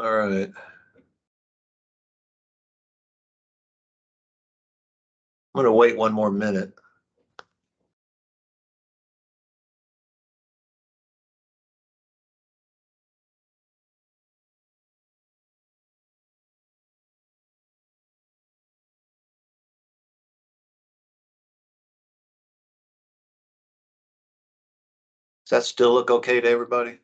All right. I'm gonna wait one more minute. Does that still look okay to everybody?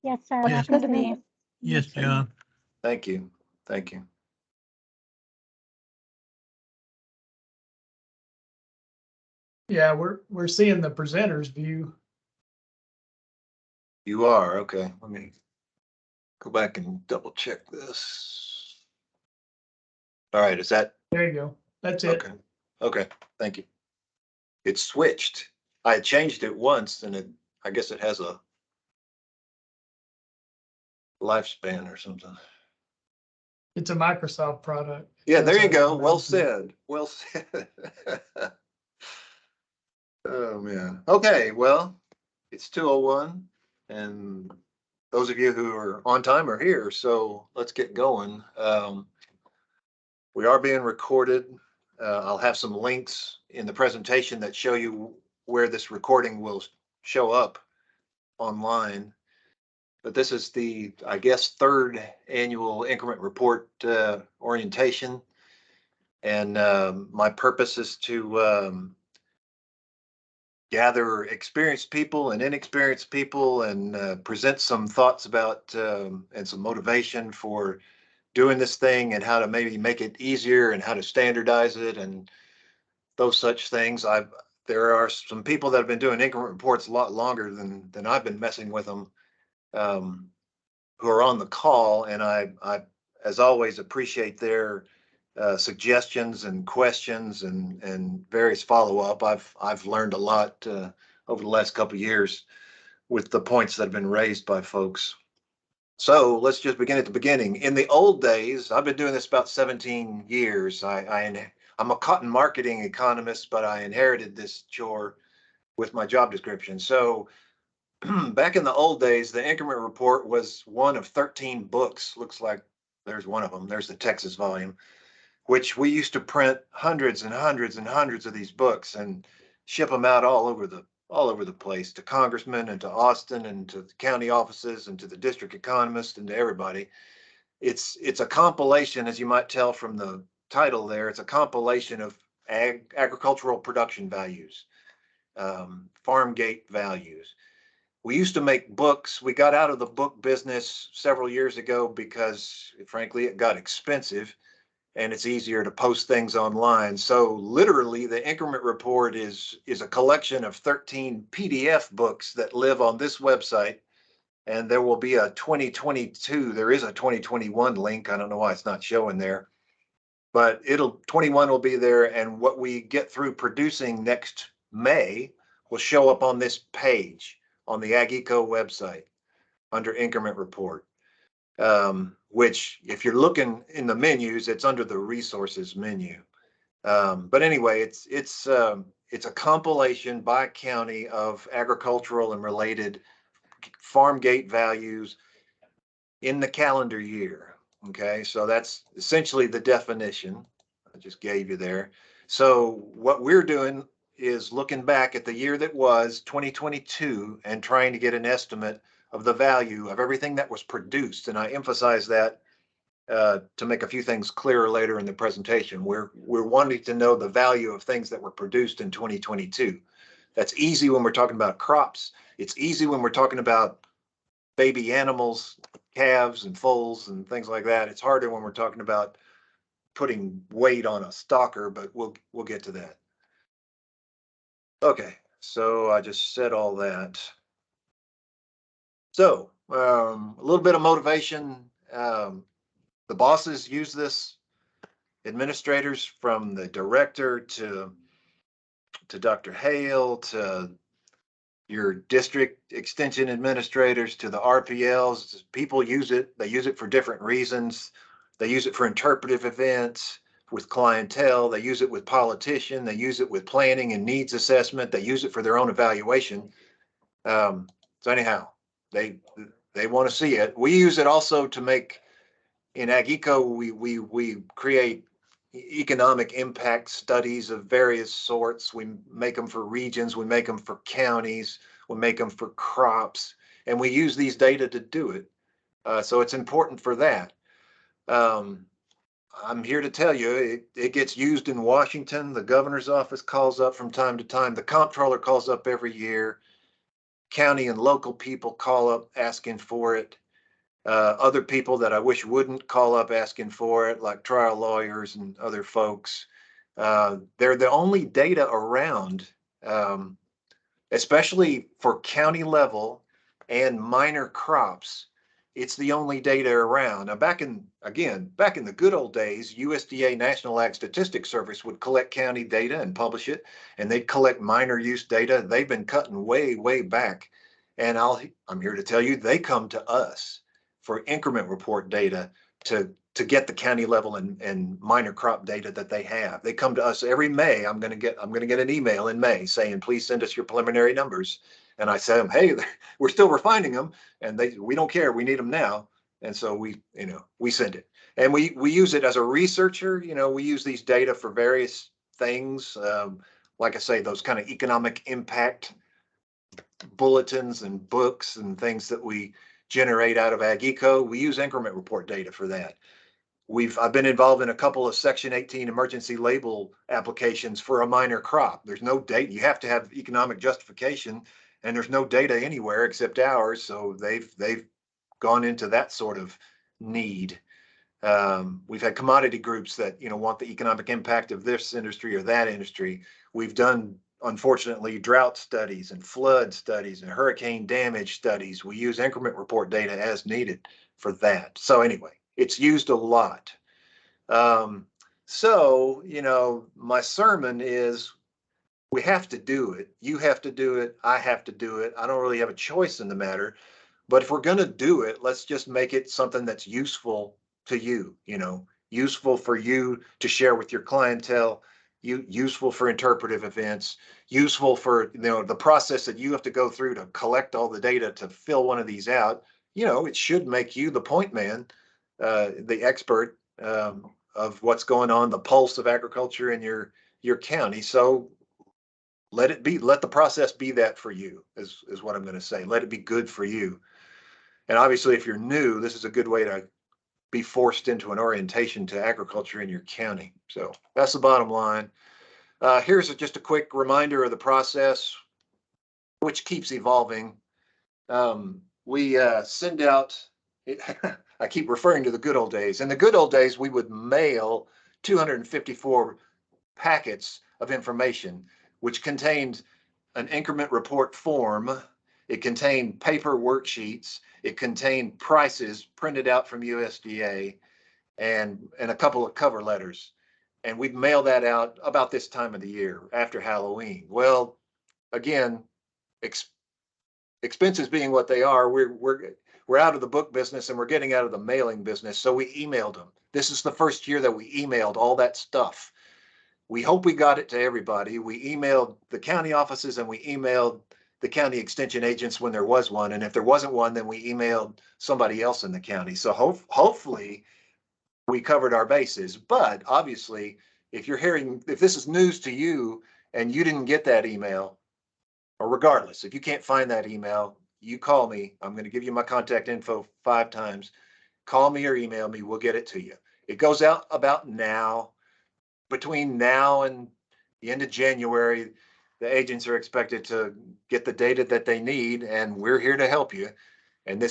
Yes, sir. Yes. Good to me. Yes, John. Thank you. Thank you. Yeah, we're seeing the presenter's view. You are, okay. Let me go back and double check this. All right, is that There you go. That's it. okay? Okay, thank you. It switched. I had changed it once and I guess it has a lifespan or something. It's a Microsoft product. Yeah, there you That's go. how Well it said. Well said. Oh, man. Okay, well, it's 2:01 and those of you who are on time are here, so let's get going. We are being recorded. I'll have some links in the presentation that show you where this recording will show up online. But this is the, I guess, third annual increment report orientation. And my purpose is to gather experienced people and inexperienced people and present some thoughts about and some motivation for doing this thing and how to maybe make it easier and how to standardize it and those such things. There are some people that have been doing increment reports a lot longer than I've been messing with them, who are on the call, and I as always appreciate their suggestions and questions and various follow up. I've learned a lot over the last couple of years with the points that have been raised by folks. So let's just begin at the beginning. In the old days, I've been doing this about 17 years. I'm a cotton marketing economist, but I inherited this chore with my job description. So back in the old days, the increment report was one of 13 books. Looks like there's one of them. There's the Texas volume, which we used to print hundreds and hundreds and hundreds of these books and ship them out all over the place to congressmen and to Austin and to the county offices and to the district economist and to everybody. It's a compilation, as you might tell from the title there. It's a compilation of agricultural production values, farm gate values. We used to make books. We got out of the book business several years ago because, frankly, it got expensive and it's easier to post things online. So literally the increment report is a collection of 13 PDF books that live on this website. And there will be a 2022, there is a 2021 link. I don't know why it's not showing there, but 21 will be there. And what we get through producing next May will show up on this page on the Ag Eco website under increment report. Which if you're looking in the menus, it's under the resources menu. But anyway, it's a compilation by county of agricultural and related farm gate values in the calendar year. Okay, so that's essentially the definition I just gave you there. So what we're doing is looking back at the year that was 2022 and trying to get an estimate of the value of everything that was produced. And I emphasize that to make a few things clearer later in the presentation. We're wanting to know the value of things that were produced in 2022. That's easy when we're talking about crops. It's easy when we're talking about baby animals, calves and foals and things like that. It's harder when we're talking about putting weight on a stalker, but we'll get to that. Okay, so I just said all that. So a little bit of motivation. The bosses use this, administrators from the director to Dr. Hale, to your district extension administrators, to the RPLs. People use it. They use it for different reasons. They use it for interpretive events with clientele. They use it with politicians. They use it with planning and needs assessment. They use it for their own evaluation. So anyhow, they they want to see it. We use it also to make, in AgEco, we create economic impact studies of various sorts. We make them for regions, we make them for counties, we make them for crops, and we use these data to do it. So it's important for that. I'm here to tell you, it gets used in Washington. The governor's office calls up from time to time. The comptroller calls up every year. County and local people call up asking for it. Other people that I wish wouldn't call up asking for it, like trial lawyers and other folks. They're the only data around, especially for county level and minor crops. It's the only data around. Now, back in the good old days, USDA National Ag Statistics Service would collect county data and publish it, and they'd collect minor use data. They've been cutting way, way back. And I'm here to tell you, they come to us for increment report data to get the county level and minor crop data that they have. They come to us every May. I'm going to get an email in May saying, please send us your preliminary numbers. And I say, hey, we're still refining them, and we don't care. We need them now. And so we send it, and we use it as a researcher. We use these data for various things. Like I say, those kind of economic impact bulletins and books and things that we generate out of AgEco. We use increment report data for that. I've been involved in a couple of Section 18 emergency label applications for a minor crop. There's no data. You have to have economic justification, and there's no data anywhere except ours. So they've gone into that sort of need. We've had commodity groups that want the economic impact of this industry or that industry. We've done, unfortunately, drought studies and flood studies and hurricane damage studies. We use increment report data as needed for that. So anyway, it's used a lot. So, my sermon is, we have to do it. You have to do it. I have to do it. I don't really have a choice in the matter. But if we're going to do it, let's just make it something that's useful to you, useful for you to share with your clientele, useful for interpretive events, useful for, the process that you have to go through to collect all the data to fill one of these out. It should make you the point man, the expert of what's going on, the pulse of agriculture in your county. So let the process be that for you, is what I'm going to say. Let it be good for you. And obviously, if you're new, this is a good way to be forced into an orientation to agriculture in your county. So that's the bottom line. Here's just a quick reminder of the process, which keeps evolving. We send out, I keep referring to the good old days. In the good old days, we would mail 254 packets of information, which contained an increment report form. It contained paper worksheets. It contained prices printed out from USDA and a couple of cover letters. And we'd mail that out about this time of the year after Halloween. Well, again, expenses being what they are, we're out of the book business and we're getting out of the mailing business. So we emailed them. This is the first year that we emailed all that stuff. We hope we got it to everybody. We emailed the county offices and we emailed the county extension agents when there was one. And if there wasn't one, then we emailed somebody else in the county. So hopefully we covered our bases. But obviously, if this is news to you and you didn't get that email, or regardless, if you can't find that email, you call me. I'm going to give you my contact info 5 times. Call me or email me. We'll get it to you. It goes out about now. Between now and the end of January, the agents are expected to get the data that they need, and we're here to help you. And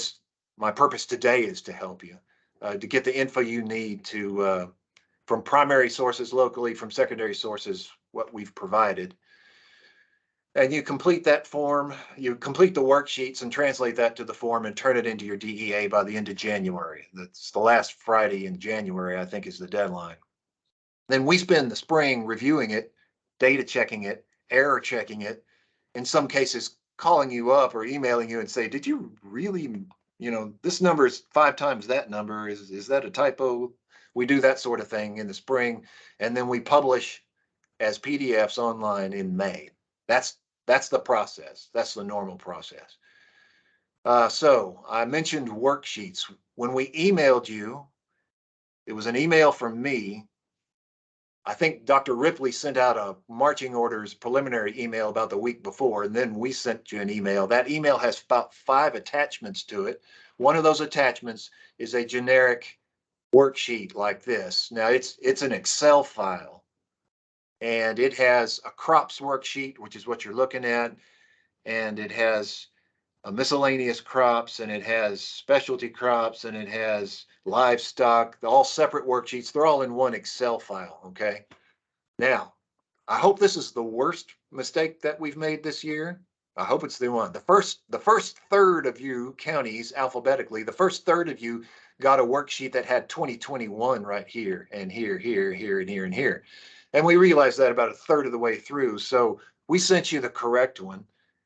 my purpose today is to help you, to get the info you need from primary sources locally, from secondary sources, what we've provided. And you complete that form, you complete the worksheets and translate that to the form and turn it into your DEA by the end of January. That's the last Friday in January, I think, is the deadline. Then we spend the spring reviewing it, data checking it, error checking it, in some cases calling you up or emailing you and say, did you really, this number is 5 times that number. Is that a typo? We do that sort of thing in the spring. And then we publish as PDFs online in May. That's the process. That's the normal process. So I mentioned worksheets. When we emailed you, it was an email from me. I think Dr. Ripley sent out a marching orders preliminary email about the week before, and then we sent you an email. That email has about 5 attachments to it. One of those attachments is a generic worksheet like this. Now it's an Excel file, and it has a crops worksheet, which is what you're looking at, and it has a miscellaneous crops, and it has specialty crops, and it has livestock, all separate worksheets. They're all in one Excel file, okay? Now, I hope this is the worst mistake that we've made this year. I hope it's the one. The first third of you counties alphabetically, the first third of you got a worksheet that had 2021 right here and here, here, here, and here, and here. And we realized that about a third of the way through. So we sent you the correct one.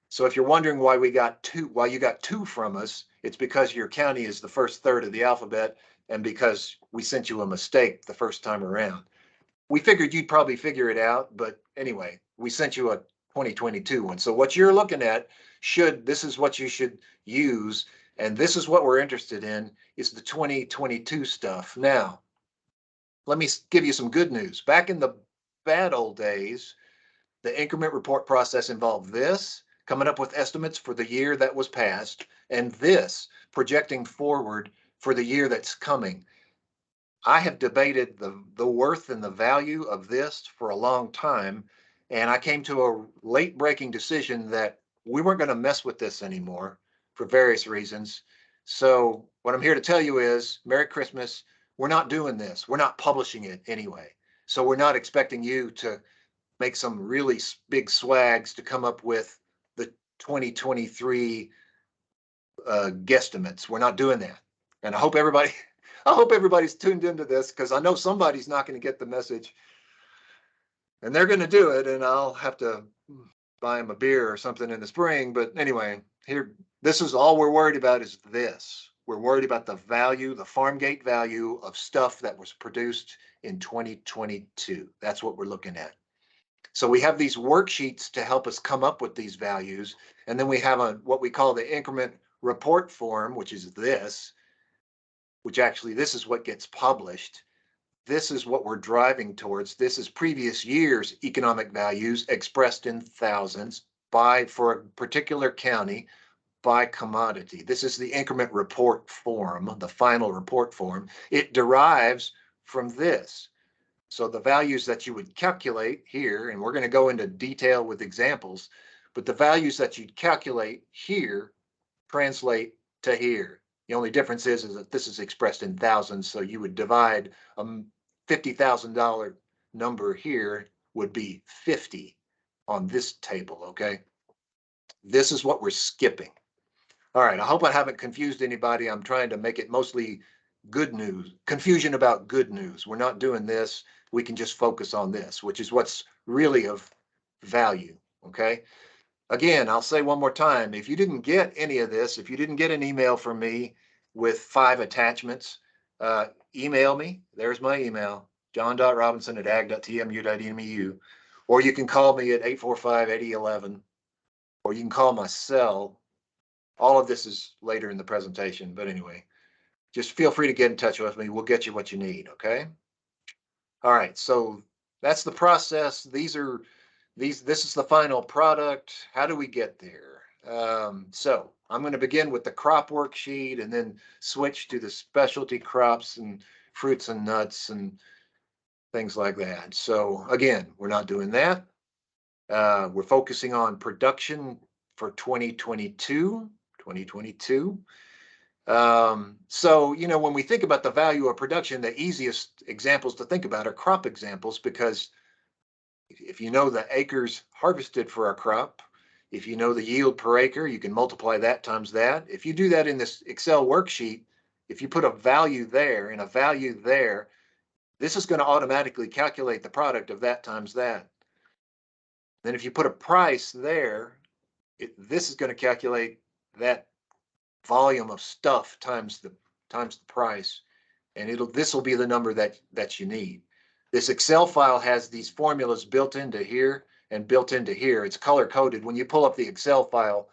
So if you're wondering why you got two from us, it's because your county is the first third of the alphabet and because we sent you a mistake the first time around. We figured you'd probably figure it out, but anyway, we sent you a 2022 one. So what you're looking at this is what you should use. And this is what we're interested in is the 2022 stuff. Now, let me give you some good news. Back in the bad old days, the increment report process involved this, coming up with estimates for the year that was past, and this, projecting forward for the year that's coming. I have debated the worth and the value of this for a long time, and I came to a late breaking decision that we weren't going to mess with this anymore for various reasons. So what I'm here to tell you is Merry Christmas. We're not doing this. We're not publishing it anyway. So we're not expecting you to make some really big swags to come up with the 2023 guesstimates. We're not doing that. And I hope everybody's tuned into this because I know somebody's not going to get the message and they're going to do it. And I'll have to buy them a beer or something in the spring. But anyway, this is all we're worried about is this. We're worried about the value, the farm gate value of stuff that was produced in 2022. That's what we're looking at. So we have these worksheets to help us come up with these values. And then we have what we call the increment report form, which is this, which actually this is what gets published. This is what we're driving towards. This is previous year's economic values expressed in thousands for a particular county by commodity. This is the increment report form, the final report form. It derives from this. So the values that you would calculate here, and we're going to go into detail with examples, but the values that you'd calculate here translate to here. The only difference is that this is expressed in thousands, so you would divide a $50,000 number here would be 50 on this table, okay? This is what we're skipping. All right, I hope I haven't confused anybody. I'm trying to make it mostly good news, confusion about good news. We're not doing this. We can just focus on this, which is what's really of value, okay? Again, I'll say one more time, if you didn't get any of this, if you didn't get an email from me with 5 attachments, email me. There's my email, john.robinson@ag.tmu.edu, or you can call me at 845-8011, or you can call my cell. All of this is later in the presentation, but anyway, just feel free to get in touch with me. We'll get you what you need, okay? All right, so that's the process. This is the final product. How do we get there? So I'm going to begin with the crop worksheet and then switch to the specialty crops and fruits and nuts and things like that. So again, we're not doing that. We're focusing on production for 2022. So, when we think about the value of production, the easiest examples to think about are crop examples, because if you know the acres harvested for a crop, if you know the yield per acre, you can multiply that times that. If you do that in this Excel worksheet, if you put a value there and a value there, this is going to automatically calculate the product of that times that. Then if you put a price there, this is going to calculate that volume of stuff times the price, and this will be the number that you need. This Excel file has these formulas built into here and built into here. It's color coded. When you pull up the Excel file,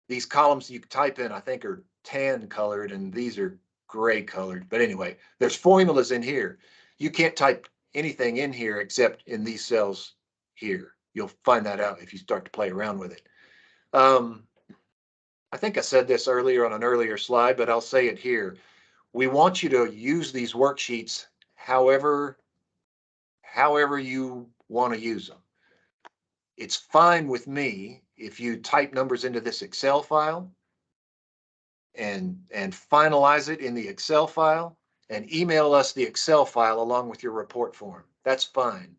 these columns you type in, I think, are tan colored and these are gray colored. But anyway, there's formulas in here. You can't type anything in here except in these cells here. You'll find that out if you start to play around with it. I think I said this earlier on an earlier slide, but I'll say it here. We want you to use these worksheets however you want to use them. It's fine with me if you type numbers into this Excel file and finalize it in the Excel file and email us the Excel file along with your report form. That's fine.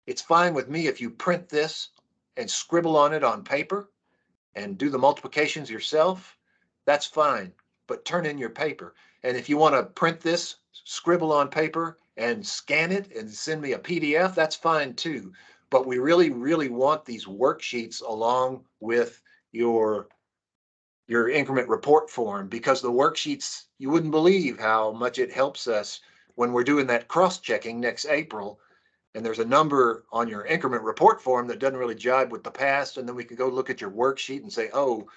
It's fine with me if you print this and scribble on it on paper and do the multiplications yourself. That's fine, but turn in your paper. And if you want to print this, scribble on paper and scan it and send me a PDF, that's fine too. But we really, really want these worksheets along with your increment report form, because the worksheets, you wouldn't believe how much it helps us when we're doing that cross-checking next April. And there's a number on your increment report form that doesn't really jibe with the past. And then we can go look at your worksheet and say, oh,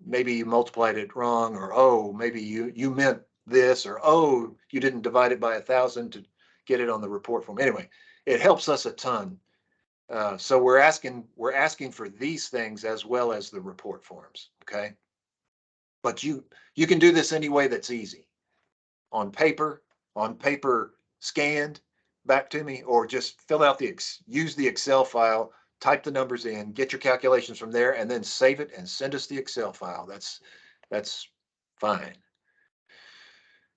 maybe you multiplied it wrong, or oh, maybe you meant this, or oh, you didn't divide it by 1,000 to get it on the report form. Anyway, it helps us a ton. So we're asking for these things as well as the report forms. Okay. But you can do this any way that's easy. On paper scanned back to me, or just fill out use the Excel file, type the numbers in, get your calculations from there, and then save it and send us the Excel file. That's fine.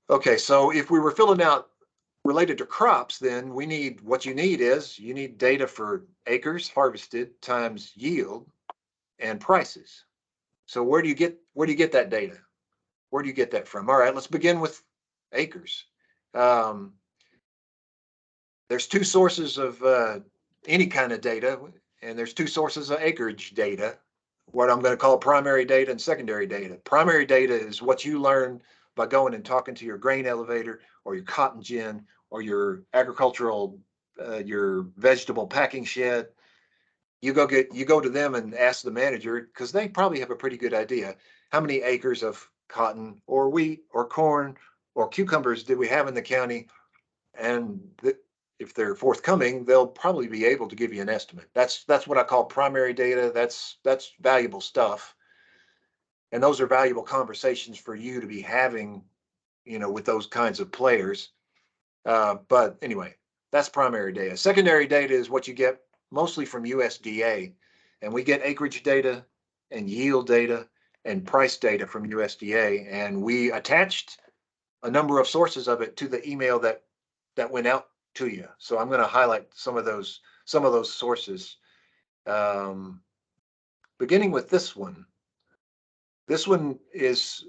Okay, so if we were filling out related to crops, then what you need data for acres harvested times yield and prices. So where do you get that data? Where do you get that from? All right, let's begin with acres. There's two sources of any kind of data, and there's two sources of acreage data, what I'm going to call primary data and secondary data. Primary data is what you learn by going and talking to your grain elevator or your cotton gin or your agricultural, your vegetable packing shed. You go to them and ask the manager, because they probably have a pretty good idea how many acres of cotton or wheat or corn or cucumbers did we have in the county, and if they're forthcoming, they'll probably be able to give you an estimate. That's what I call primary data. That's valuable stuff, and those are valuable conversations for you to be having, with those kinds of players. But anyway, that's primary data. Secondary data is what you get mostly from USDA, and we get acreage data and yield data and price data from USDA, and we attached a number of sources of it to the email that went out to you. So I'm going to highlight some of those sources. Beginning with this one. This one is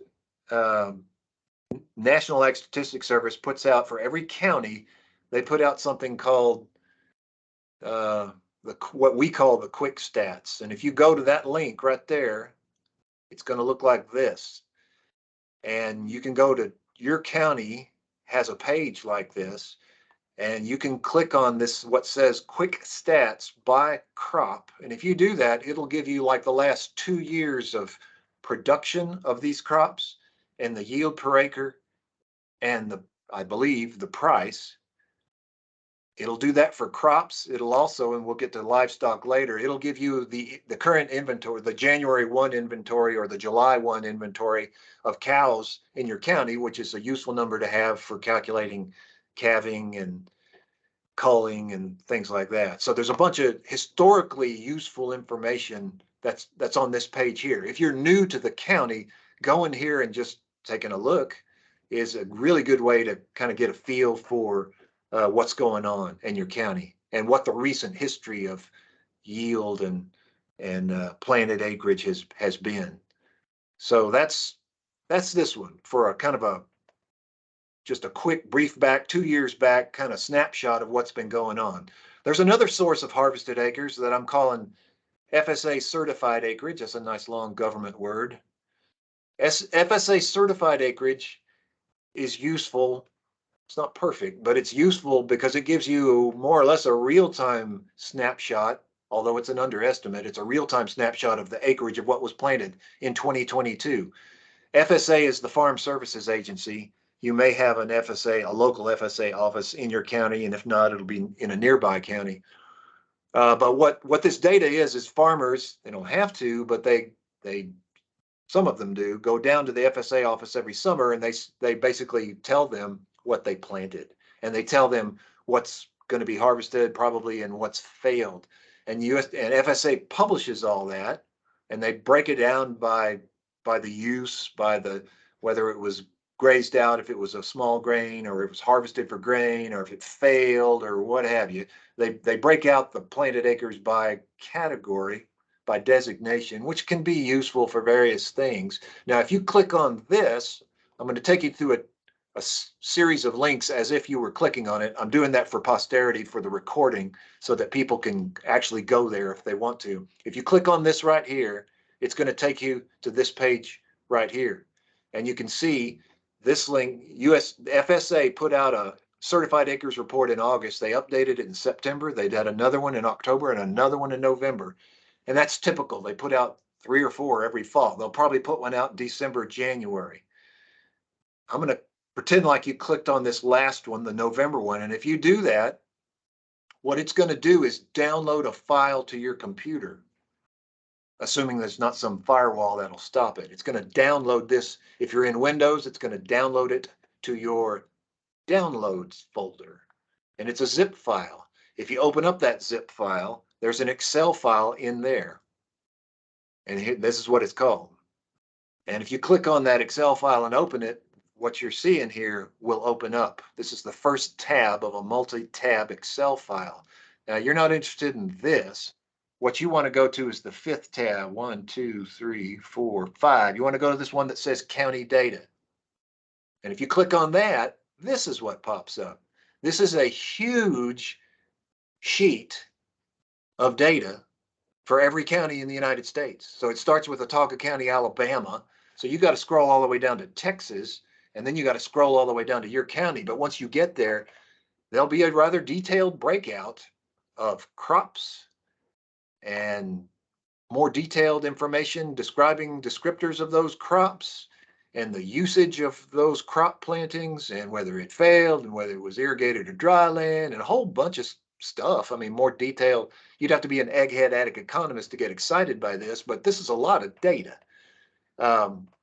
National Ag Statistics Service puts out for every county. They put out something called what we call the quick stats. And if you go to that link right there, it's going to look like this. And you can go to your county has a page like this, and you can click on this, what says quick stats by crop. And if you do that, it'll give you like the last 2 years of production of these crops and the yield per acre and I believe the price. It'll do that for crops. It'll also, and we'll get to livestock later, it'll give you the current inventory, the January 1 inventory or the July 1 inventory of cows in your county, which is a useful number to have for calculating calving and culling and things like that. So there's a bunch of historically useful information that's on this page here. If you're new to the county, going here and just taking a look is a really good way to kind of get a feel for what's going on in your county and what the recent history of yield and planted acreage has been. So that's this one for a kind of just a quick brief back, 2 years back kind of snapshot of what's been going on. There's another source of harvested acres that I'm calling FSA certified acreage. That's a nice long government word. FSA certified acreage is useful. It's not perfect, but it's useful because it gives you more or less a real-time snapshot although it's an underestimate. It's a real-time snapshot of the acreage of what was planted in 2022. FSA is the Farm Services Agency. You may have an FSA, a local FSA office in your county, and if not, it'll be in a nearby county. But what this data is farmers, they don't have to, but they some of them do, go down to the FSA office every summer, and they basically tell them what they planted, and they tell them what's going to be harvested probably and what's failed. And FSA publishes all that, and they break it down by the use, by the whether it was grazed out, if it was a small grain, or it was harvested for grain, or if it failed, or what have you. They break out the planted acres by category, by designation, which can be useful for various things. Now, if you click on this, I'm going to take you through a series of links as if you were clicking on it. I'm doing that for posterity for the recording so that people can actually go there if they want to. If you click on this right here, it's going to take you to this page right here. And you can see this link. FSA put out a certified acres report in August. They updated it in September. They did another one in October and another one in November. And that's typical. They put out 3 or 4 every fall. They'll probably put one out in December, January. I'm going to pretend like you clicked on this last one, the November one. And if you do that, what it's going to do is download a file to your computer, assuming there's not some firewall that'll stop it. It's going to download this. If you're in Windows, it's going to download it to your downloads folder. And it's a zip file. If you open up that zip file, there's an Excel file in there. And here, this is what it's called. And if you click on that Excel file and open it, what you're seeing here will open up. This is the first tab of a multi-tab Excel file. Now, you're not interested in this. What you want to go to is the 5th tab. 1, 2, 3, 4, 5. You want to go to this one that says county data. And if you click on that, this is what pops up. This is a huge sheet of data for every county in the United States. So it starts with Watauga County, Alabama. So you got to scroll all the way down to Texas, and then you got to scroll all the way down to your county. But once you get there, there'll be a rather detailed breakout of crops and more detailed information describing descriptors of those crops and the usage of those crop plantings and whether it failed and whether it was irrigated or dry land and a whole bunch of stuff. I mean, more detailed. You'd have to be an egghead attic economist to get excited by this, but this is a lot of data.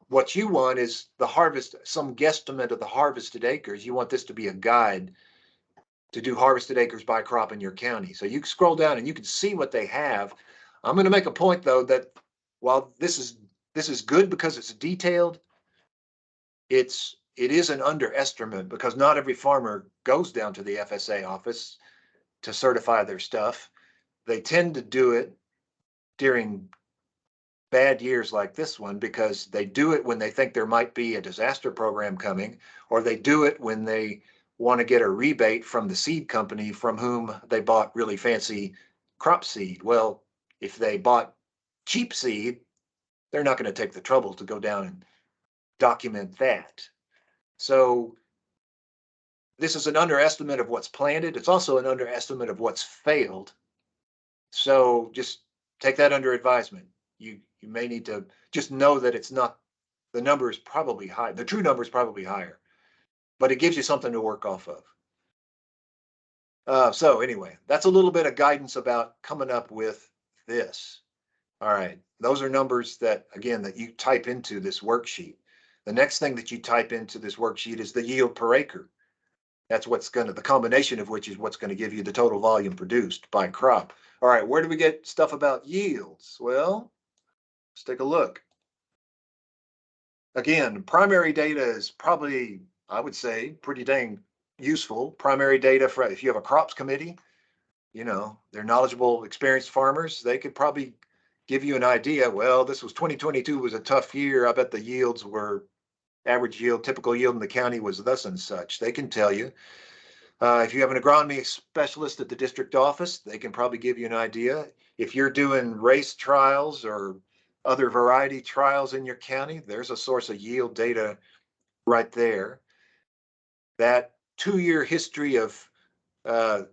What you want is the harvest, some guesstimate of the harvested acres. You want this to be a guide to do harvested acres by crop in your county. So you can scroll down and you can see what they have. I'm going to make a point though that while this is good because it's detailed, it is an underestimate because not every farmer goes down to the FSA office to certify their stuff. They tend to do it during bad years like this one because they do it when they think there might be a disaster program coming, or they do it when they want to get a rebate from the seed company from whom they bought really fancy crop seed. Well, if they bought cheap seed, they're not going to take the trouble to go down and document that. So this is an underestimate of what's planted. It's also an underestimate of what's failed. So just take that under advisement. You may need to just know that it's not, the number is probably high. The true number is probably higher, but it gives you something to work off of. So anyway, that's a little bit of guidance about coming up with this. All right, those are numbers that, again, that you type into this worksheet. The next thing that you type into this worksheet is the yield per acre. That's what's going to, the combination of which is what's going to give you the total volume produced by crop. All right, where do we get stuff about yields? Well, let's take a look. Again, primary data is probably, I would say, pretty dang useful. Primary data for if you have a crops committee, you know, they're knowledgeable, experienced farmers, they could probably give you an idea. Well, this was 2022 was a tough year. I bet the yields were average yield, typical yield in the county was thus and such. They can tell you. If you have an agronomy specialist at the district office, they can probably give you an idea. If you're doing race trials or other variety trials in your county, there's a source of yield data right there. That 2-year history of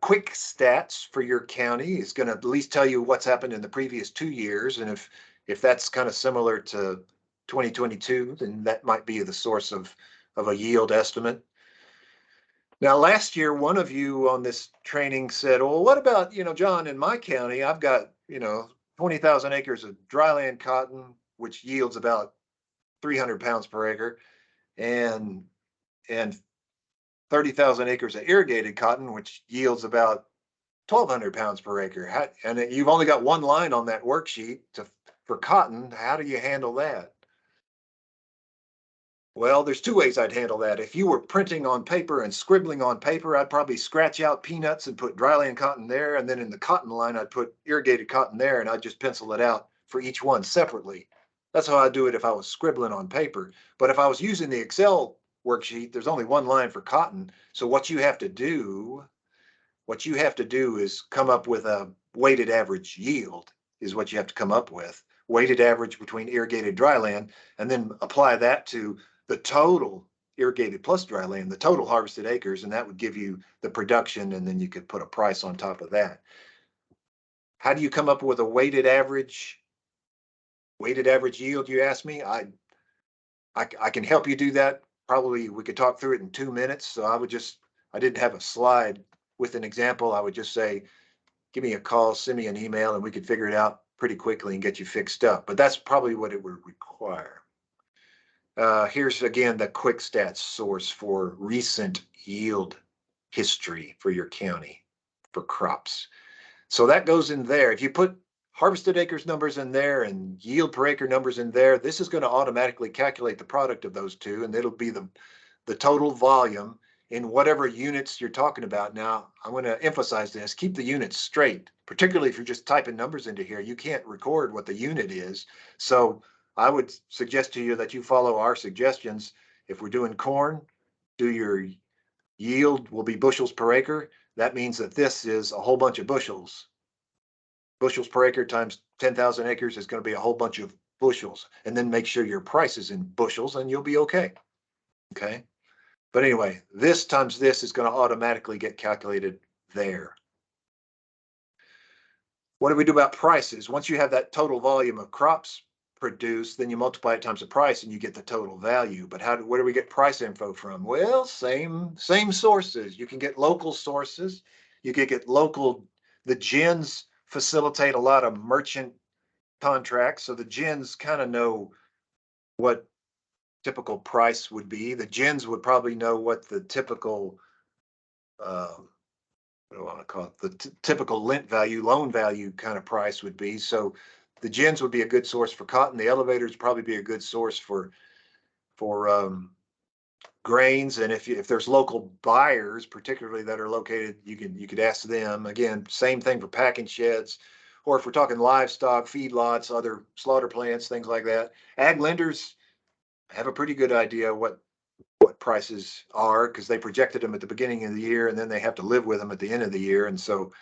quick stats for your county is going to at least tell you what's happened in the previous 2 years. And if that's kind of similar to 2022, then that might be the source of a yield estimate. Now, last year, one of you on this training said, well, what about, John, in my county, I've got, 20,000 acres of dryland cotton, which yields about 300 pounds per acre, and 30,000 acres of irrigated cotton, which yields about 1,200 pounds per acre. And you've only got one line on that worksheet for cotton. How do you handle that? Well, there's two ways I'd handle that. If you were printing on paper and scribbling on paper, I'd probably scratch out peanuts and put dryland cotton there. And then in the cotton line, I'd put irrigated cotton there, and I'd just pencil it out for each one separately. That's how I'd do it if I was scribbling on paper. But if I was using the Excel worksheet, there's only one line for cotton. So what you have to do is come up with a weighted average yield is what you have to come up with. Weighted average between irrigated dryland, and then apply that to the total irrigated plus dryland, the total harvested acres, and that would give you the production, and then you could put a price on top of that. How do you come up with a weighted average yield, you ask me? I can help you do that. Probably we could talk through it in 2 minutes. So I didn't have a slide with an example. I would just say, give me a call, send me an email, and we could figure it out pretty quickly and get you fixed up. But that's probably what it would require. Here's again the quick stats source for recent yield history for your county for crops. So that goes in there. If you put harvested acres numbers in there and yield per acre numbers in there, this is going to automatically calculate the product of those two, and it'll be the total volume in whatever units you're talking about. Now, I'm going to emphasize this. Keep the units straight, particularly if you're just typing numbers into here. You can't record what the unit is. So I would suggest to you that you follow our suggestions. If we're doing corn, do your yield will be bushels per acre. That means that this is a whole bunch of bushels. Bushels per acre times 10,000 acres is going to be a whole bunch of bushels. And then make sure your price is in bushels and you'll be okay. Okay. But anyway, this times this is going to automatically get calculated there. What do we do about prices? Once you have that total volume of crops produced, then you multiply it times the price and you get the total value. But where do we get price info from? Well, same sources. You can get local sources. You can get the GINs facilitate a lot of merchant contracts. So the GINs kind of know what typical price would be. The GINs would probably know what the typical, what do I want to call it? The typical loan value kind of price would be. So the GINs would be a good source for cotton. The elevators probably be a good source for grains. And if there's local buyers, particularly that are located, you could ask them. Again, same thing for packing sheds, or if we're talking livestock, feedlots, other slaughter plants, things like that. Ag lenders have a pretty good idea what prices are because they projected them at the beginning of the year, and then they have to live with them at the end of the year. And so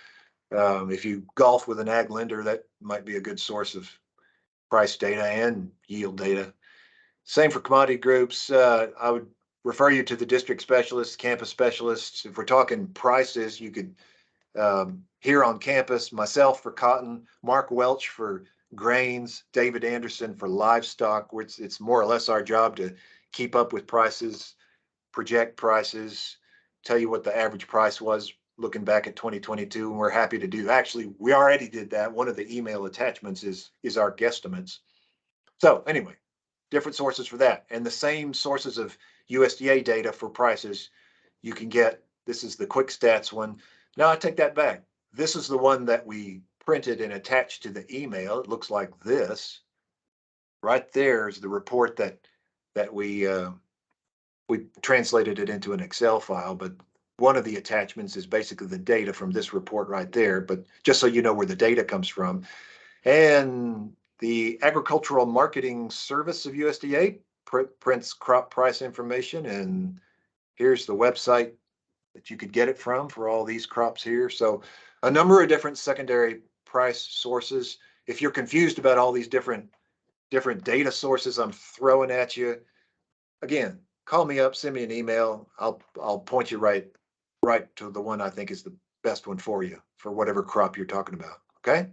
if you golf with an ag lender, that might be a good source of price data and yield data. Same for commodity groups. I would refer you to the district specialists, campus specialists. If we're talking prices, you could here on campus, myself for cotton, Mark Welch for grains, David Anderson for livestock. It's more or less our job to keep up with prices, project prices, tell you what the average price was looking back at 2022, and we're happy to do. Actually, we already did that. One of the email attachments is our guesstimates. So anyway, different sources for that, and the same sources of USDA data for prices you can get. This is the quick stats one. Now I take that back. This is the one that we printed and attached to the email. It looks like this. Right there is the report that we translated it into an Excel file, but one of the attachments is basically the data from this report right there. But just so you know where the data comes from. And the Agricultural Marketing Service of USDA prints crop price information, and here's the website that you could get it from for all these crops here. So a number of different secondary price sources. If you're confused about all these different data sources I'm throwing at you, again, call me up, send me an email. I'll point you right to the one I think is best one for you for whatever crop you're talking about. Okay.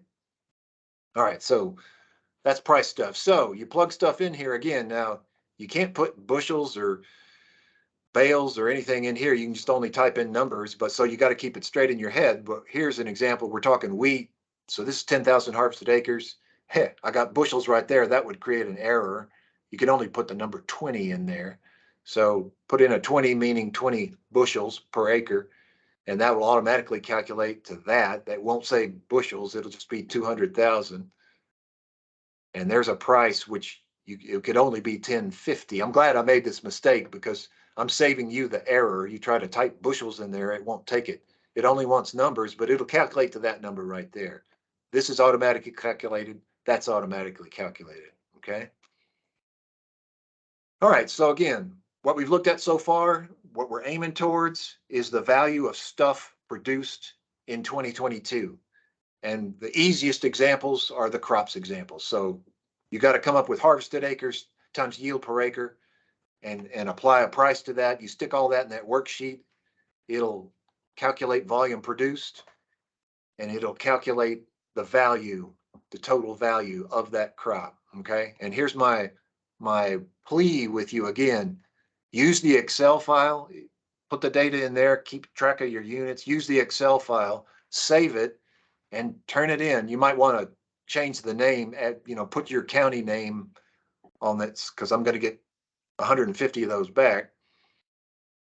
All right. So that's price stuff. So you plug stuff in here again. Now you can't put bushels or bales or anything in here. You can just only type in numbers, but so you got to keep it straight in your head. But here's an example. We're talking wheat. So this is 10,000 harvested acres. Hey, I got bushels right there. That would create an error. You can only put the number 20 in there. So put in a 20, meaning 20 bushels per acre, and that will automatically calculate to that. That won't say bushels. It'll just be 200,000. And there's a price which it could only be 1050. I'm glad I made this mistake because I'm saving you the error. You try to type bushels in there, it won't take it. It only wants numbers, but it'll calculate to that number right there. This is automatically calculated. That's automatically calculated. Okay. All right. So again, what we've looked at so far, what we're aiming towards is the value of stuff produced in 2022. And the easiest examples are the crops examples. So you got to come up with harvested acres times yield per acre and apply a price to that. You stick all that in that worksheet. It'll calculate volume produced and it'll calculate the value, the total value of that crop. Okay. And here's my plea with you again. Use the Excel file, put the data in there, keep track of your units, use the Excel file, save it, and turn it in. You might want to change the name, put your county name on that because I'm going to get 150 of those back.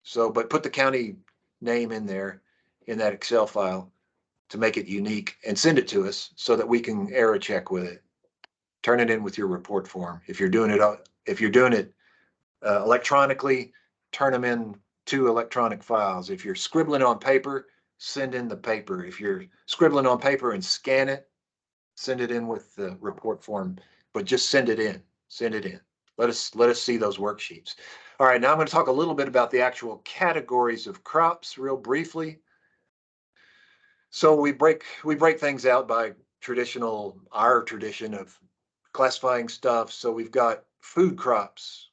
So, but put the county name in there in that Excel file to make it unique and send it to us so that we can error check with it. Turn it in with your report form. If you're doing it electronically, turn them in 2 electronic files. If you're scribbling on paper, send in the paper. If you're scribbling on paper and scan it, send it in with the report form, but just send it in. Send it in. Let us see those worksheets. All right, now I'm going to talk a little bit about the actual categories of crops real briefly. So we break things out by our tradition of classifying stuff. So we've got food crops,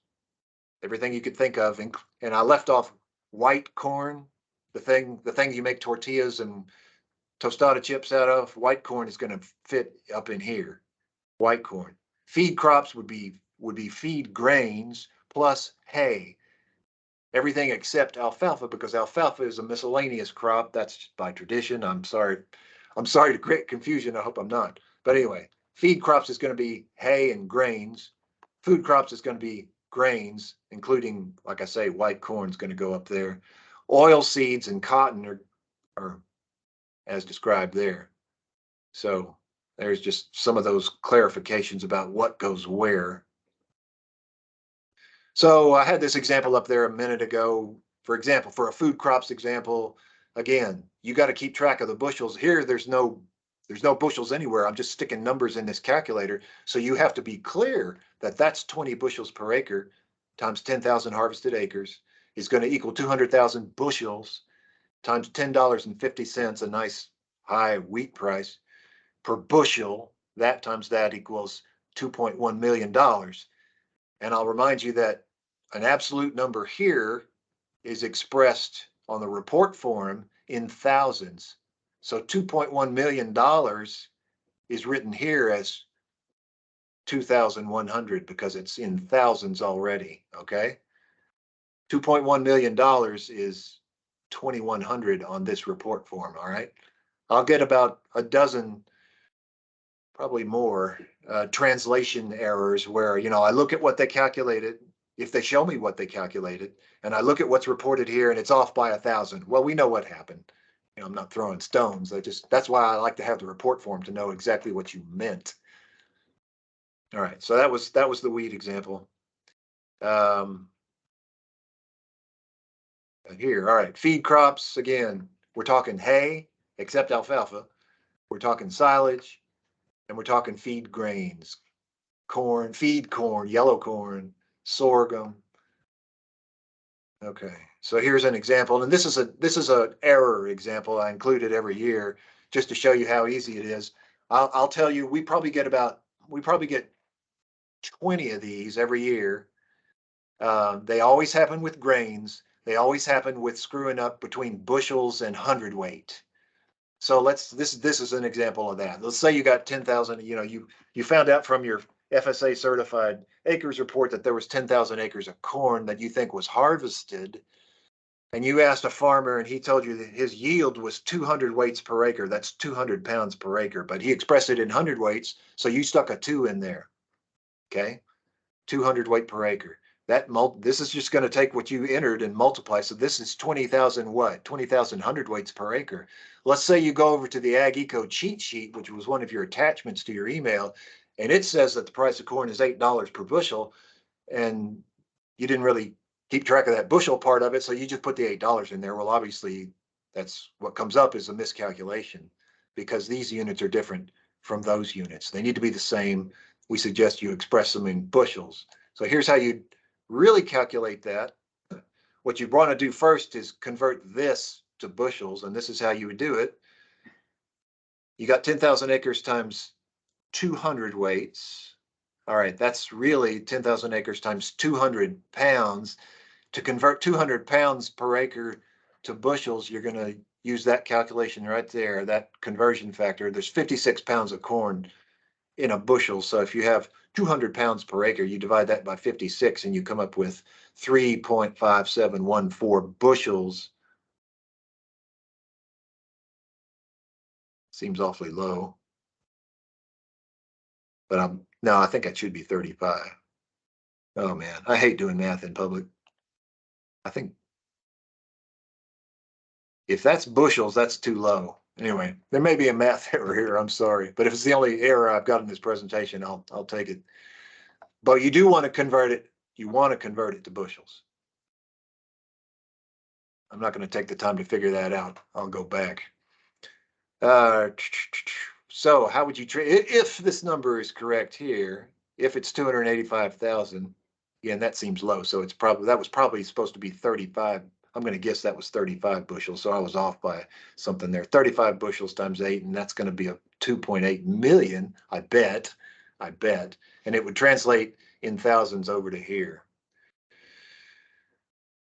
everything you could think of, and I left off white corn, the thing you make tortillas and tostada chips out of. White corn is going to fit up in here. White corn. Feed crops would be feed grains plus hay. Everything except alfalfa, because alfalfa is a miscellaneous crop. That's by tradition. I'm sorry to create confusion. I hope I'm not. But anyway, feed crops is going to be hay and grains. Food crops is going to be grains, including, like I say, white corn is going to go up there. Oil seeds and cotton are as described there. So there's just some of those clarifications about what goes where. So I had this example up there a minute ago. For example, for a food crops example, again, you got to keep track of the bushels. Here, there's no bushels anywhere. I'm just sticking numbers in this calculator. So you have to be clear that that's 20 bushels per acre times 10,000 harvested acres is going to equal 200,000 bushels times $10.50, a nice high wheat price per bushel. That times that equals $2.1 million. And I'll remind you that an absolute number here is expressed on the report form in thousands. So $2.1 million is written here as 2,100 because it's in thousands already, okay? $2.1 million is 2,100 on this report form, all right? I'll get about a dozen, probably more, translation errors where, I look at what they calculated, if they show me what they calculated, and I look at what's reported here and it's off by 1,000. Well, we know what happened. I'm not throwing stones. That's why I like to have the report form to know exactly what you meant. All right, so that was the wheat example. Here, all right, feed crops, again, we're talking hay, except alfalfa. We're talking silage, and we're talking feed grains, corn, feed corn, yellow corn, sorghum. Okay, so here's an example, and this is an error example I included every year just to show you how easy it is. I'll tell you, we probably get 20 of these every year. They always happen with grains. They always happen with screwing up between bushels and hundredweight. So this is an example of that. Let's say you got 10,000, you found out from your FSA certified acres report that there was 10,000 acres of corn that you think was harvested. And you asked a farmer and he told you that his yield was 200 weights per acre. That's 200 pounds per acre, but he expressed it in hundredweights. So you stuck a 2 in there. Okay. 200 weight per acre. This is just going to take what you entered and multiply. So this is 20,000 what? 20,000 hundredweights per acre. Let's say you go over to the Ag Eco cheat sheet, which was one of your attachments to your email, and it says that the price of corn is $8 per bushel, and you didn't really keep track of that bushel part of it, so you just put the $8 in there. Well, obviously, that's what comes up is a miscalculation because these units are different from those units. They need to be the same. We suggest you express them in bushels. So here's how you really calculate that. What you want to do first is convert this to bushels, and this is how you would do it. You got 10,000 acres times 200 weights. All right, that's really 10,000 acres times 200 pounds. To convert 200 pounds per acre to bushels, you're going to use that calculation right there, that conversion factor. There's 56 pounds of corn in a bushel. So if you have 200 pounds per acre, you divide that by 56 and you come up with 3.5714 bushels. Seems awfully low. But no, I think it should be 35. Oh man, I hate doing math in public. I think if that's bushels, that's too low. Anyway, there may be a math error here. I'm sorry, but if it's the only error I've got in this presentation, I'll take it. But you do want to convert it. You want to convert it to bushels. I'm not going to take the time to figure that out. I'll go back. So how would you treat if this number is correct here? If it's 285,000, again, that seems low. So that was probably supposed to be 35. I'm going to guess that was 35 bushels. So I was off by something there. 35 bushels times 8, and that's going to be a 2.8 million. I bet. And it would translate in thousands over to here.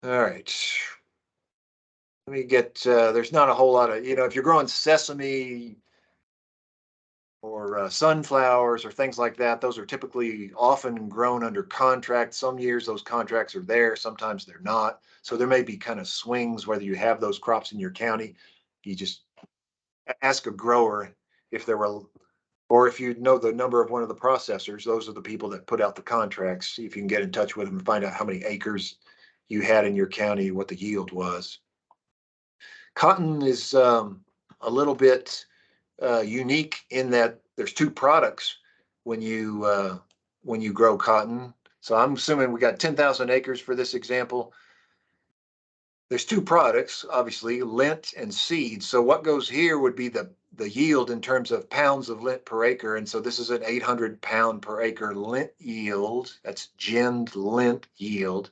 All right. Let me get, there's not a whole lot of, if you're growing sesame or sunflowers or things like that, those are typically often grown under contract. Some years those contracts are there, sometimes they're not. So there may be kind of swings whether you have those crops in your county. You just ask a grower if there were, or if you know the number of one of the processors, those are the people that put out the contracts. See if you can get in touch with them and find out how many acres you had in your county, what the yield was. Cotton is a little bit unique in that there's two products when you grow cotton. So I'm assuming we got 10,000 acres for this example. There's two products, obviously, lint and seed. So what goes here would be the yield in terms of pounds of lint per acre. And so this is an 800 pound per acre lint yield. That's ginned lint yield.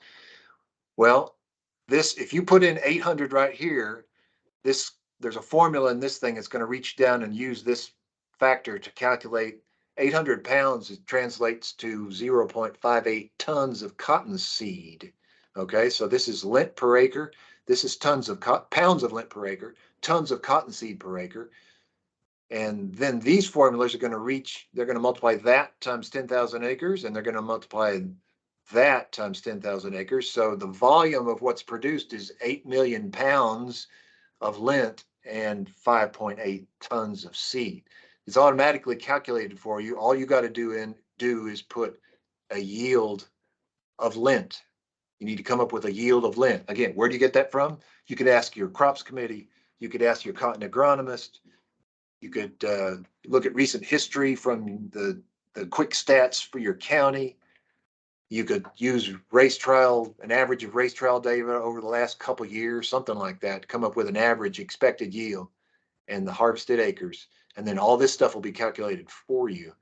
Well, if you put in 800 right here, there's a formula in this thing that's going to reach down and use this factor to calculate 800 pounds. It translates to 0.58 tons of cotton seed. Okay, so this is lint per acre. This is pounds of lint per acre, tons of cotton seed per acre. And then these formulas are going to they're going to multiply that times 10,000 acres, and they're going to multiply that times 10,000 acres. So the volume of what's produced is 8 million pounds of lint and 5.8 tons of seed. It's automatically calculated for you. All you got to do is put a yield of lint. You need to come up with a yield of lint. Again, where do you get that from? You could ask your crops committee. You could ask your cotton agronomist. You could look at recent history from the quick stats for your county. You could use an average of race trial data over the last couple of years, something like that, come up with an average expected yield and the harvested acres. And then all this stuff will be calculated for you.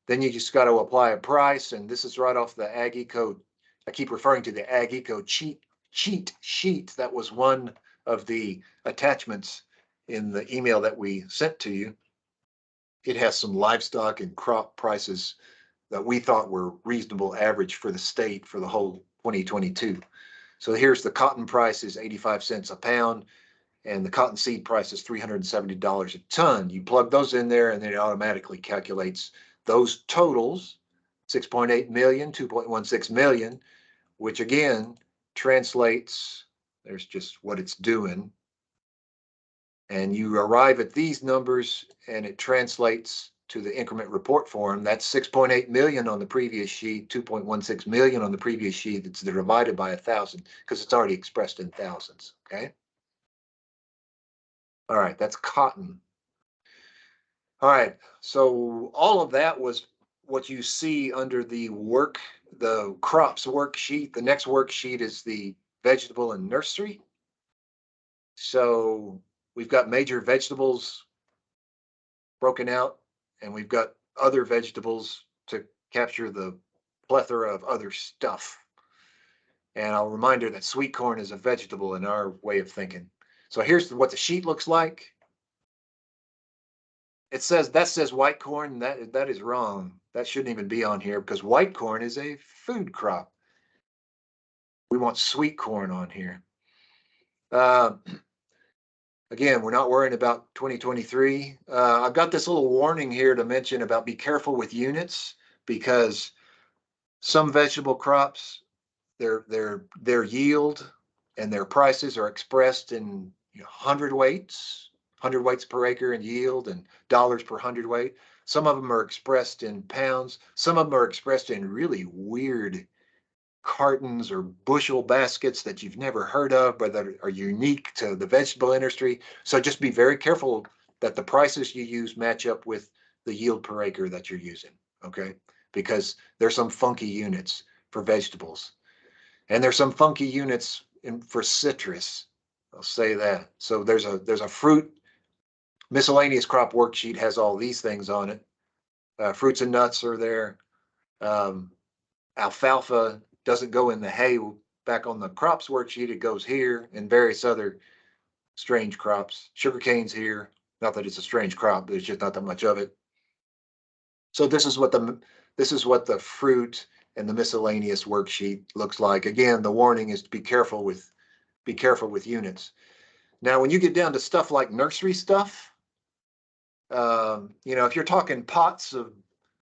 Then you just got to apply a price. And this is right off the Ag Eco. I keep referring to the Ag Eco cheat sheet. That was one of the attachments in the email that we sent to you. It has some livestock and crop prices that we thought were reasonable average for the state for the whole 2022. So here's the cotton price is 85 cents a pound. and the cottonseed price is $370 a ton. You plug those in there and then it automatically calculates those totals, 6.8 million, 2.16 million, which again translates, there's just what it's doing. And you arrive at these numbers and it translates to the increment report form. That's 6.8 million on the previous sheet, 2.16 million on the previous sheet. It's divided by 1,000 because it's already expressed in thousands, okay? All right, that's cotton. All right, so all of that was what you see under the crops worksheet. The next worksheet is the vegetable and nursery. So we've got major vegetables broken out, and we've got other vegetables to capture the plethora of other stuff. And I'll remind her that sweet corn is a vegetable in our way of thinking. So here's what the sheet looks like. It says, that says white corn. That is wrong. That shouldn't even be on here because white corn is a food crop. We want sweet corn on here. Again, we're not worrying about 2023. I've got this little warning here to mention about be careful with units because some vegetable crops, their yield and their prices are expressed in 100 weights per acre in yield and dollars per hundredweight. Some of them are expressed in pounds. Some of them are expressed in really weird cartons or bushel baskets that you've never heard of, but that are unique to the vegetable industry. So just be very careful that the prices you use match up with the yield per acre that you're using, okay? Because there's some funky units for vegetables. And there's some funky units for citrus. I'll say that. So there's a fruit miscellaneous crop worksheet has all these things on it. Fruits and nuts are there. Alfalfa doesn't go in the hay back on the crops worksheet. It goes here and various other strange crops. Sugarcane's here. Not that it's a strange crop, but there's just not that much of it. So this is what the fruit and the miscellaneous worksheet looks like. Again, the warning is to be careful with units. Now, when you get down to stuff like nursery stuff, if you're talking pots of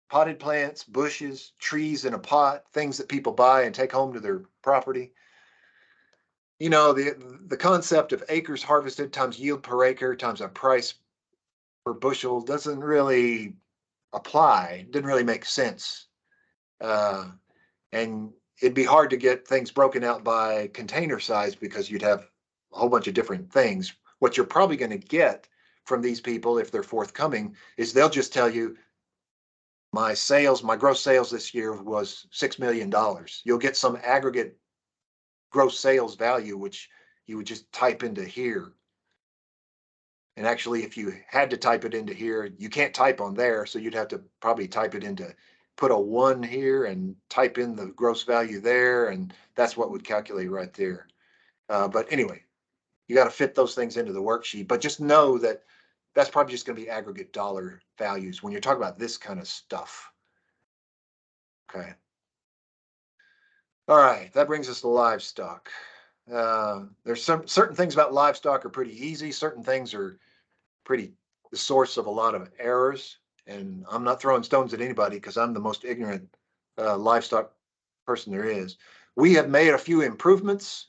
potted plants, bushes, trees in a pot, things that people buy and take home to their property, the concept of acres harvested times yield per acre times a price per bushel doesn't really apply. Didn't really make sense. And it'd be hard to get things broken out by container size because you'd have a whole bunch of different things. What you're probably going to get from these people, if they're forthcoming, is they'll just tell you, my gross sales this year was $6 million. You'll get some aggregate gross sales value, which you would just type into here. And actually, if you had to type it into here, you can't type on there. So you'd have to probably put a 1 here and type in the gross value there. And that's what would calculate right there. But anyway, you got to fit those things into the worksheet. But just know that that's probably just going to be aggregate dollar values when you're talking about this kind of stuff. Okay. All right, that brings us to livestock. There's certain things about livestock are pretty easy. Certain things are the source of a lot of errors. And I'm not throwing stones at anybody because I'm the most ignorant livestock person there is. We have made a few improvements.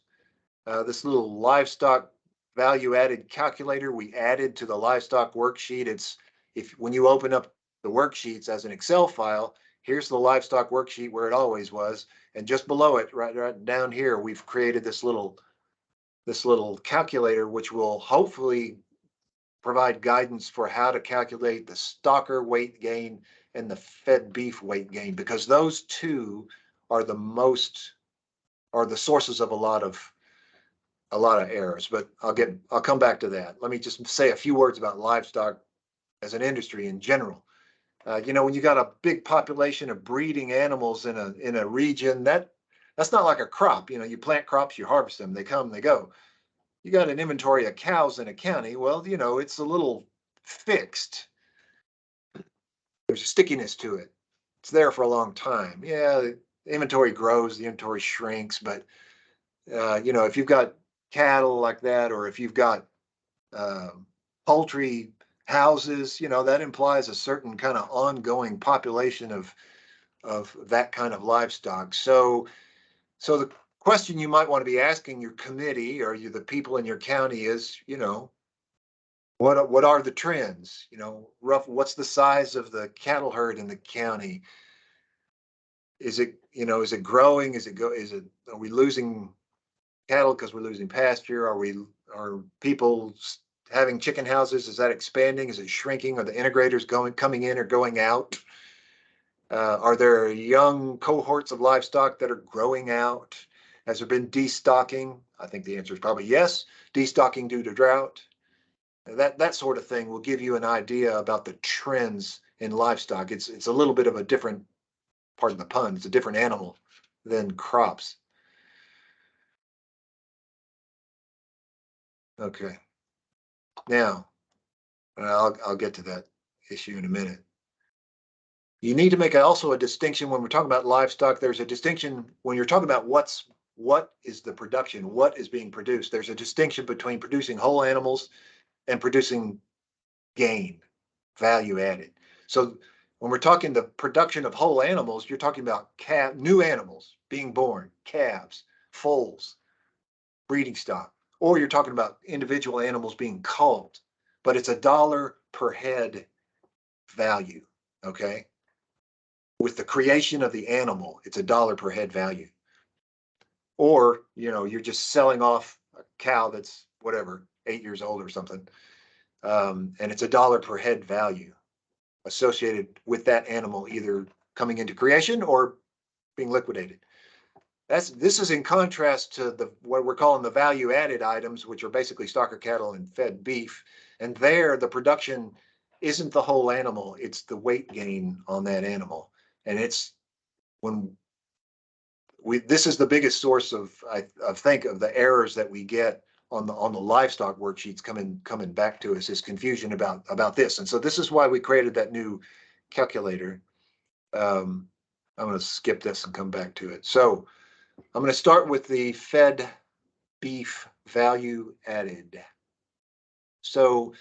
This little livestock value added calculator we added to the livestock worksheet. When you open up the worksheets as an Excel file, here's the livestock worksheet where it always was. And just below it, right down here, we've created this little calculator, which will hopefully provide guidance for how to calculate the stocker weight gain and the fed beef weight gain, because those two are the sources of a lot of errors. But I'll come back to that. Let me just say a few words about livestock as an industry in general. When you got a big population of breeding animals in a region, that's not like a crop. You plant crops, you harvest them, they come, they go. You got an inventory of cows in a county. Well, it's a little fixed. There's a stickiness to it. It's there for a long time. Yeah, the inventory grows, the inventory shrinks, but if you've got cattle like that, or if you've got poultry houses, that implies a certain kind of ongoing population of that kind of livestock. So the question you might want to be asking your committee or the people in your county is, what are the trends? What's the size of the cattle herd in the county? Is it growing? Are we losing cattle because we're losing pasture? Are people having chicken houses? Is that expanding? Is it shrinking? Are the integrators coming in or going out? Are there young cohorts of livestock that are growing out? Has there been destocking? I think the answer is probably yes. Destocking due to drought. That sort of thing will give you an idea about the trends in livestock. It's a little bit of a different, pardon the pun, it's a different animal than crops. Okay. Now, I'll get to that issue in a minute. You need to make also a distinction when we're talking about livestock. There's a distinction when you're talking about what is the production, what is being produced. There's a distinction between producing whole animals and producing gain, value added. So when we're talking the production of whole animals, you're talking about new animals being born, calves, foals, breeding stock, or you're talking about individual animals being culled, but it's $1 per head value, okay? With the creation of the animal, it's $1 per head value. Or, you're just selling off a cow that's whatever, 8 years old or something. And it's $1 per head value associated with that animal either coming into creation or being liquidated. This is in contrast to what we're calling the value added items, which are basically stocker cattle and fed beef. And there, the production isn't the whole animal, it's the weight gain on that animal. And it's when this is the biggest source of, I think, of the errors that we get on the livestock worksheets coming back to us, is confusion about this. And so this is why we created that new calculator. I'm going to skip this and come back to it. So I'm going to start with the fed beef value added. So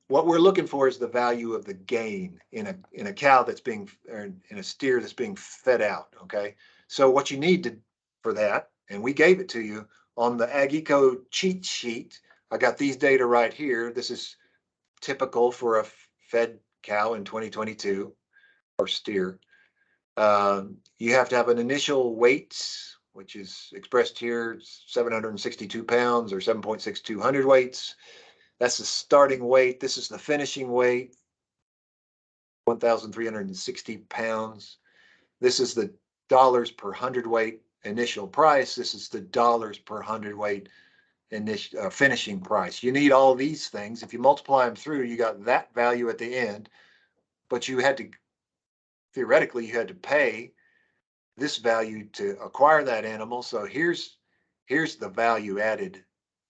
what we're looking for is the value of the gain in a cow that's being, or in a steer that's being fed out. Okay. So what you need for that, and we gave it to you on the AgEco cheat sheet. I got these data right here. This is typical for a fed cow in 2022 or steer. You have to have an initial weight, which is expressed here, 762 pounds or 7.62 hundredweights. That's the starting weight. This is the finishing weight, 1,360 pounds. This is the dollars per hundredweight initial price. This is the dollars per hundredweight finishing price. You need all these things. If you multiply them through, you got that value at the end, but theoretically, you had to pay this value to acquire that animal. So here's the value added.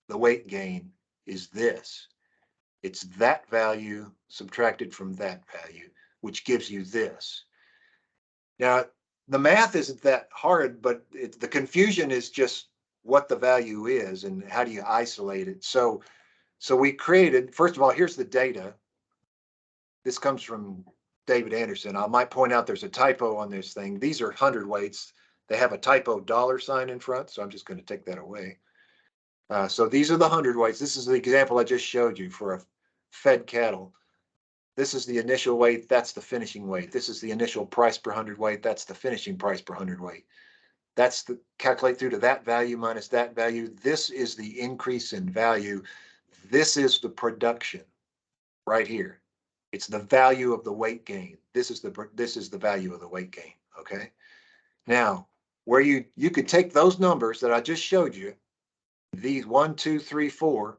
The weight gain is this. It's that value subtracted from that value, which gives you this. Now, the math isn't that hard, but the confusion is just what the value is and how do you isolate it. So we created, first of all, here's the data. This comes from David Anderson. I might point out there's a typo on this thing. These are hundredweights. They have a typo dollar sign in front, so I'm just going to take that away. So these are the hundredweights. This is the example I just showed you for a fed cattle. This is the initial weight. That's the finishing weight. This is the initial price per hundredweight. That's the finishing price per hundredweight. That's the calculate through to that value minus that value. This is the increase in value. This is the production right here. It's the value of the weight gain. This is the value of the weight gain. Okay. Now, where you could take those numbers that I just showed you, these 1, 2, 3, 4,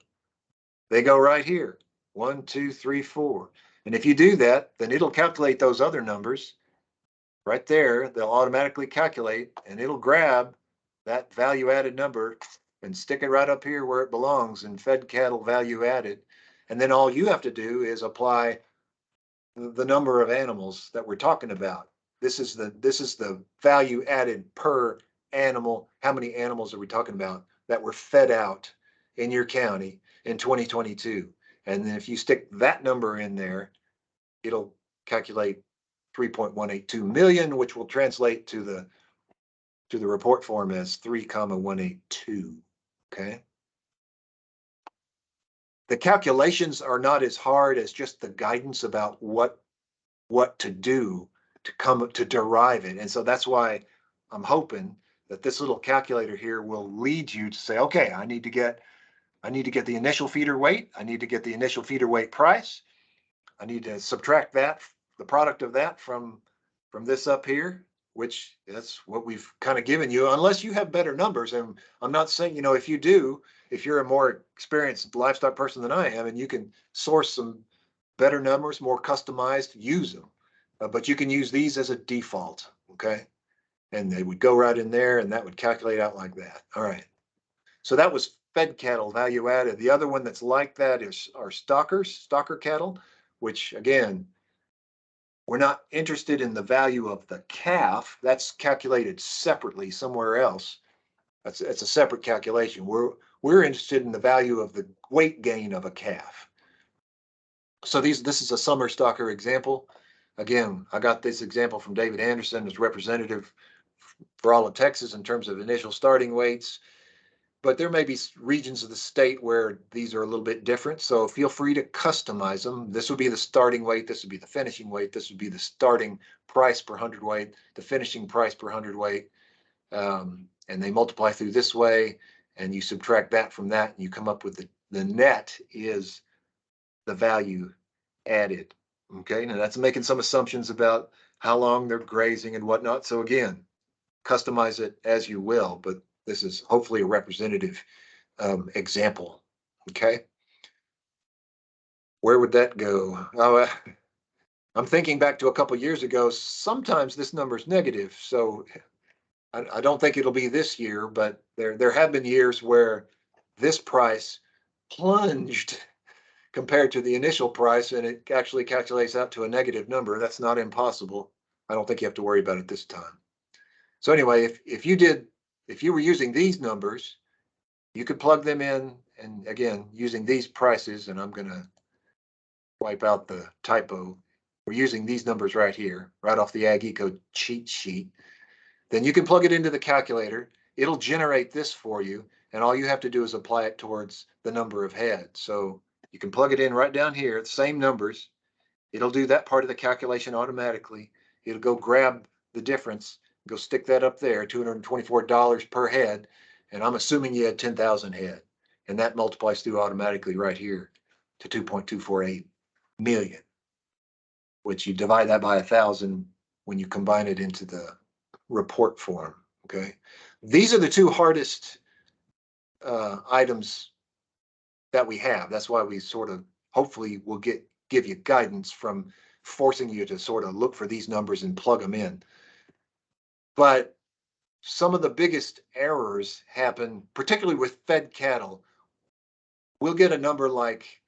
they go right here. 1, 2, 3, 4. And if you do that, then it'll calculate those other numbers right there. They'll automatically calculate and it'll grab that value added number and stick it right up here where it belongs in fed cattle value added. And then all you have to do is apply the number of animals that we're talking about. This is the value added per animal. How many animals are we talking about that were fed out in your county in 2022? And then if you stick that number in there, it'll calculate 3.182 million, which will translate to the report form as 3,182. Okay. The calculations are not as hard as just the guidance about what to do to come to derive it. And so that's why I'm hoping that this little calculator here will lead you to say, okay, I need to get the initial feeder weight. I need to get the initial feeder weight price. I need to subtract that, the product of that from this up here, which that's what we've kind of given you, unless you have better numbers. And I'm not saying, if you do, if you're a more experienced livestock person than I am, and you can source some better numbers, more customized, use them. But you can use these as a default, okay? And they would go right in there, and that would calculate out like that. All right. So that was fed cattle value added. The other one that's like that is our stocker cattle, which again, we're not interested in the value of the calf. That's calculated separately somewhere else. It's a separate calculation. We're interested in the value of the weight gain of a calf. So this is a summer stocker example. Again, I got this example from David Anderson as representative for all of Texas in terms of initial starting weights. But there may be regions of the state where these are a little bit different. So feel free to customize them. This would be the starting weight. This would be the finishing weight. This would be the starting price per hundredweight, the finishing price per hundredweight. And they multiply through this way, and you subtract that from that, and you come up with the net is the value added. Okay, now that's making some assumptions about how long they're grazing and whatnot. So again, customize it as you will, but this is hopefully a representative example. Okay. Where would that go? Oh, I'm thinking back to a couple years ago. Sometimes this number is negative, so I don't think it'll be this year, but there have been years where this price plunged compared to the initial price, and it actually calculates out to a negative number. That's not impossible. I don't think you have to worry about it this time. So anyway, if you were using these numbers, you could plug them in, and again, using these prices, and I'm going to wipe out the typo. We're using these numbers right here, right off the Ag Eco cheat sheet. Then you can plug it into the calculator. It'll generate this for you, and all you have to do is apply it towards the number of heads. So you can plug it in right down here, the same numbers. It'll do that part of the calculation automatically. It'll go grab the difference, go stick that up there, $224 per head. And I'm assuming you had 10,000 head. And that multiplies through automatically right here to 2.248 million, which you divide that by 1,000 when you combine it into the report form. Okay. These are the two hardest items that we have. That's why we sort of hopefully will give you guidance from forcing you to sort of look for these numbers and plug them in. But some of the biggest errors happen, particularly with fed cattle. We'll get a number like,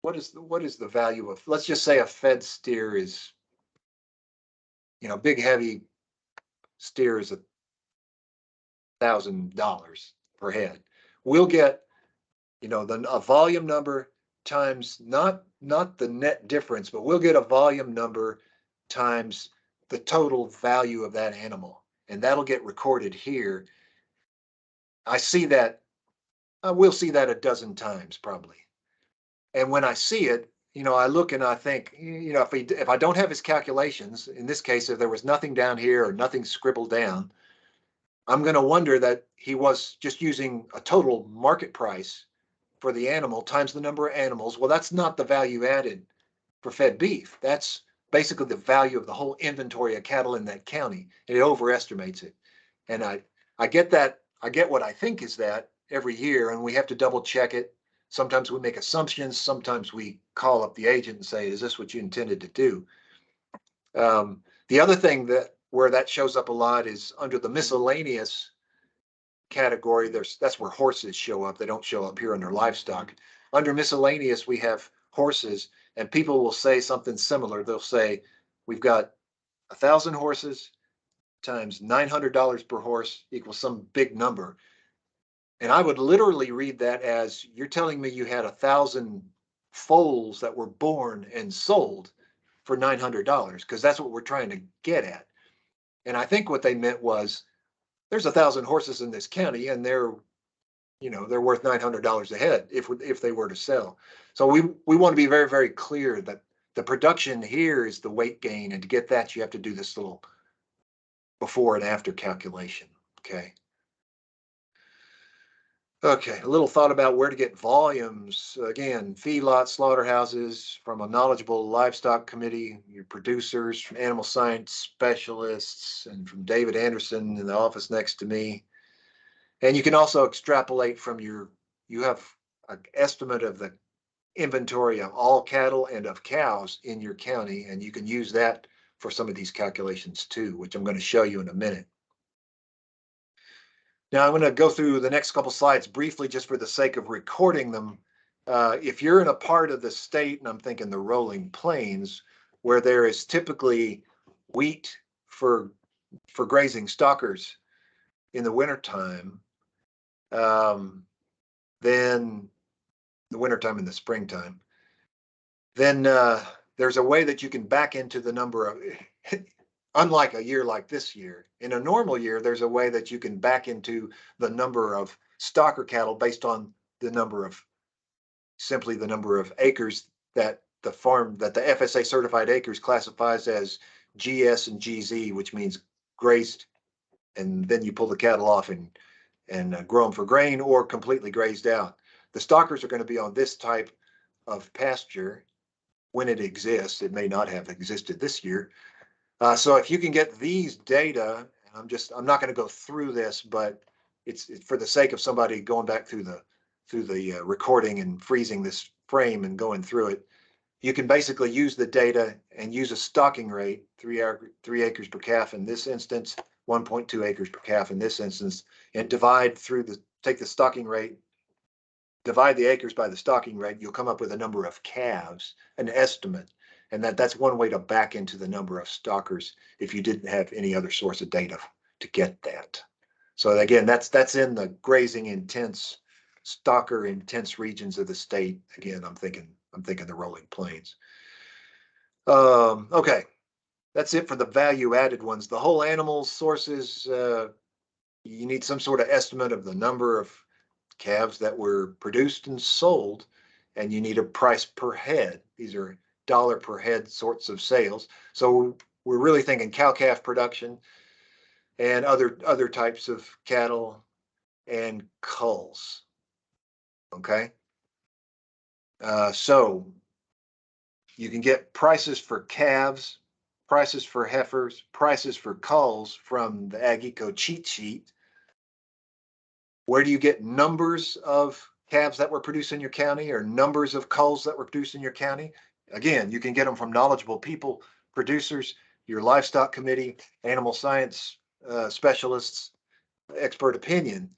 what is the value of, let's just say a fed steer is, big heavy steer is $1,000 per head. We'll get, a volume number times not the net difference, but we'll get a volume number times the total value of that animal, and that'll get recorded here. I see that, we'll see that a dozen times probably. And when I see it, I look and I think, if I don't have his calculations, in this case, if there was nothing down here or nothing scribbled down, I'm going to wonder that he was just using a total market price for the animal times the number of animals. Well, that's not the value added for fed beef. That's basically the value of the whole inventory of cattle in that county. And it overestimates it. And I get that. I get what I think is that every year, and we have to double check it. Sometimes we make assumptions. Sometimes we call up the agent and say, is this what you intended to do? The other thing where that shows up a lot is under the miscellaneous category. That's where horses show up. They don't show up here under livestock. Under miscellaneous, we have horses, and people will say something similar. They'll say, we've got 1,000 horses times $900 per horse equals some big number. And I would literally read that as you're telling me you had 1,000 foals that were born and sold for $900, because that's what we're trying to get at. And I think what they meant was there's 1,000 horses in this county and they're worth $900 a head if they were to sell. So we want to be very, very clear that the production here is the weight gain, and to get that you have to do this little before and after calculation. Okay. Okay, a little thought about where to get volumes. Again, feedlots, slaughterhouses, from a knowledgeable livestock committee, your producers, from animal science specialists, and from David Anderson in the office next to me. And you can also extrapolate from you have an estimate of the inventory of all cattle and of cows in your county, and you can use that for some of these calculations too, which I'm going to show you in a minute. Now, I'm going to go through the next couple slides briefly just for the sake of recording them. If you're in a part of the state, and I'm thinking the rolling plains, where there is typically wheat for grazing stockers in the wintertime, then the wintertime and the springtime, then there's a way that you can back into the number of, unlike a year like this year. In a normal year, there's a way that you can back into the number of stocker cattle based on simply the number of acres that the FSA certified acres classifies as GS and GZ, which means grazed, and then you pull the cattle off and grow them for grain, or completely grazed out. The stockers are going to be on this type of pasture when it exists. It may not have existed this year. So if you can get these data, and I'm not going to go through this, but it's for the sake of somebody going back through the recording and freezing this frame and going through it, you can basically use the data and use a stocking rate, 3 acres per calf in this instance, 1.2 acres per calf in this instance, and take the stocking rate, divide the acres by the stocking rate, you'll come up with a number of calves, an estimate. And that's one way to back into the number of stockers if you didn't have any other source of data to get that. So again, that's in the grazing intense, stocker intense regions of the state. Again, I'm thinking the rolling plains. Okay, that's it for the value added ones. The whole animal sources, you need some sort of estimate of the number of calves that were produced and sold, and you need a price per head. These are dollar per head sorts of sales. So we're really thinking cow-calf production and other types of cattle and culls. Okay. So you can get prices for calves, prices for heifers, prices for culls from the Ag Eco cheat sheet. Where do you get numbers of calves that were produced in your county or numbers of culls that were produced in your county? Again, you can get them from knowledgeable people, producers, your livestock committee, animal science specialists, expert opinion.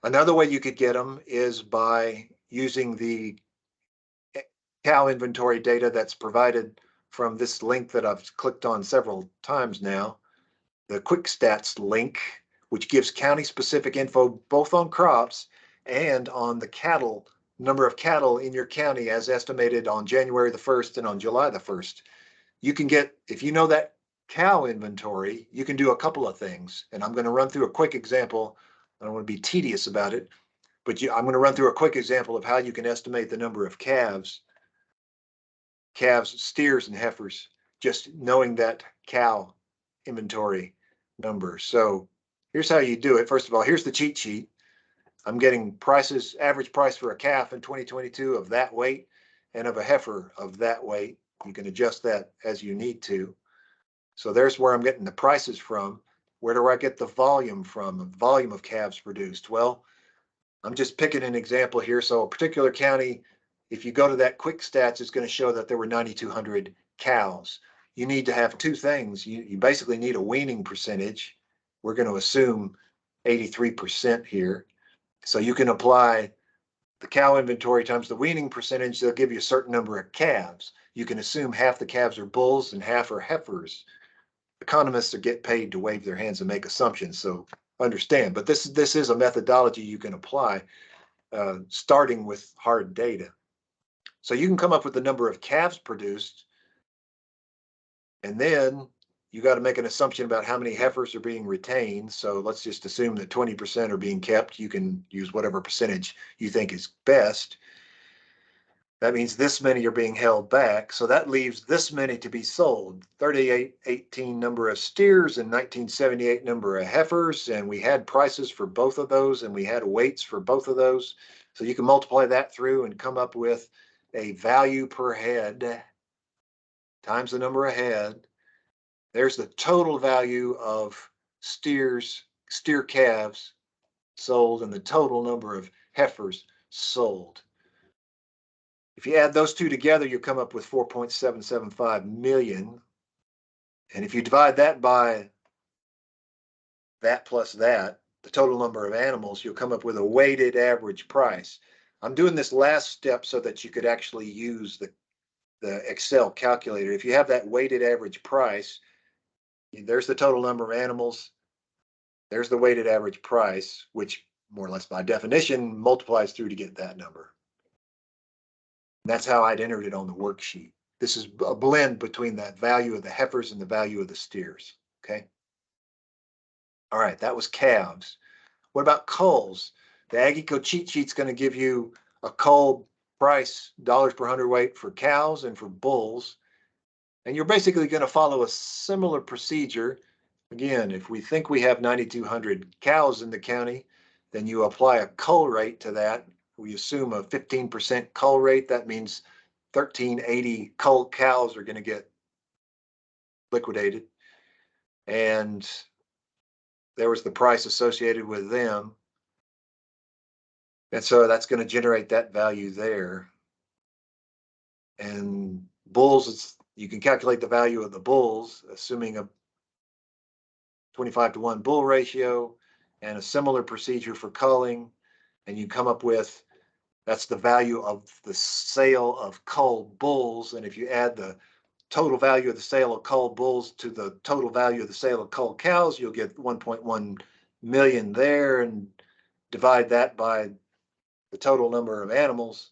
Another way you could get them is by using the cow inventory data that's provided from this link that I've clicked on several times now, the Quick Stats link, which gives county specific info both on crops and on the cattle, number of cattle in your county as estimated on January the 1st and on July the 1st. You can get, if you know that cow inventory, you can do a couple of things. And I'm going to run through a quick example. I don't want to be tedious about it, but I'm going to run through a quick example of how you can estimate the number of calves, steers, and heifers, just knowing that cow inventory number. So here's how you do it. First of all, here's the cheat sheet. I'm getting prices, average price for a calf in 2022 of that weight and of a heifer of that weight. You can adjust that as you need to. So there's where I'm getting the prices from. Where do I get the volume from? The volume of calves produced. Well, I'm just picking an example here. So a particular county, if you go to that quick stats, it's going to show that there were 9,200 cows. You need to have two things. You basically need a weaning percentage. We're going to assume 83% here. So you can apply the cow inventory times the weaning percentage. They'll give you a certain number of calves. You can assume half the calves are bulls and half are heifers. Economists get paid to wave their hands and make assumptions. So understand. But this is a methodology you can apply, starting with hard data. So you can come up with the number of calves produced, and then you got to make an assumption about how many heifers are being retained. So let's just assume that 20% are being kept. You can use whatever percentage you think is best. That means this many are being held back. So that leaves this many to be sold. 3818 number of steers and 1978 number of heifers. And we had prices for both of those, and we had weights for both of those. So you can multiply that through and come up with a value per head times the number of head. There's the total value of steer calves sold and the total number of heifers sold. If you add those two together, you come up with 4.775 million. And if you divide that by that plus that, the total number of animals, you'll come up with a weighted average price. I'm doing this last step so that you could actually use the Excel calculator. If you have that weighted average price, there's the total number of animals, there's the weighted average price, which more or less by definition multiplies through to get that number. That's how I'd entered it on the worksheet. This is a blend between the value of the heifers and the value of the steers, okay? All right, that was calves. What about culls? The AgEco cheat sheet's going to give you a cull price, dollars per hundredweight for cows and for bulls. And you're basically going to follow a similar procedure. Again, if we think we have 9,200 cows in the county, then you apply a cull rate to that. We assume a 15% cull rate. That means 1,380 cull cows are going to get liquidated. And there was the price associated with them. And so that's going to generate that value there. And bulls, you can calculate the value of the bulls, assuming a 25-to-1 bull ratio and a similar procedure for culling. And you come up with, that's the value of the sale of cull bulls. And if you add the total value of the sale of cull bulls to the total value of the sale of cull cows, you'll get 1.1 million there, and divide that by the total number of animals,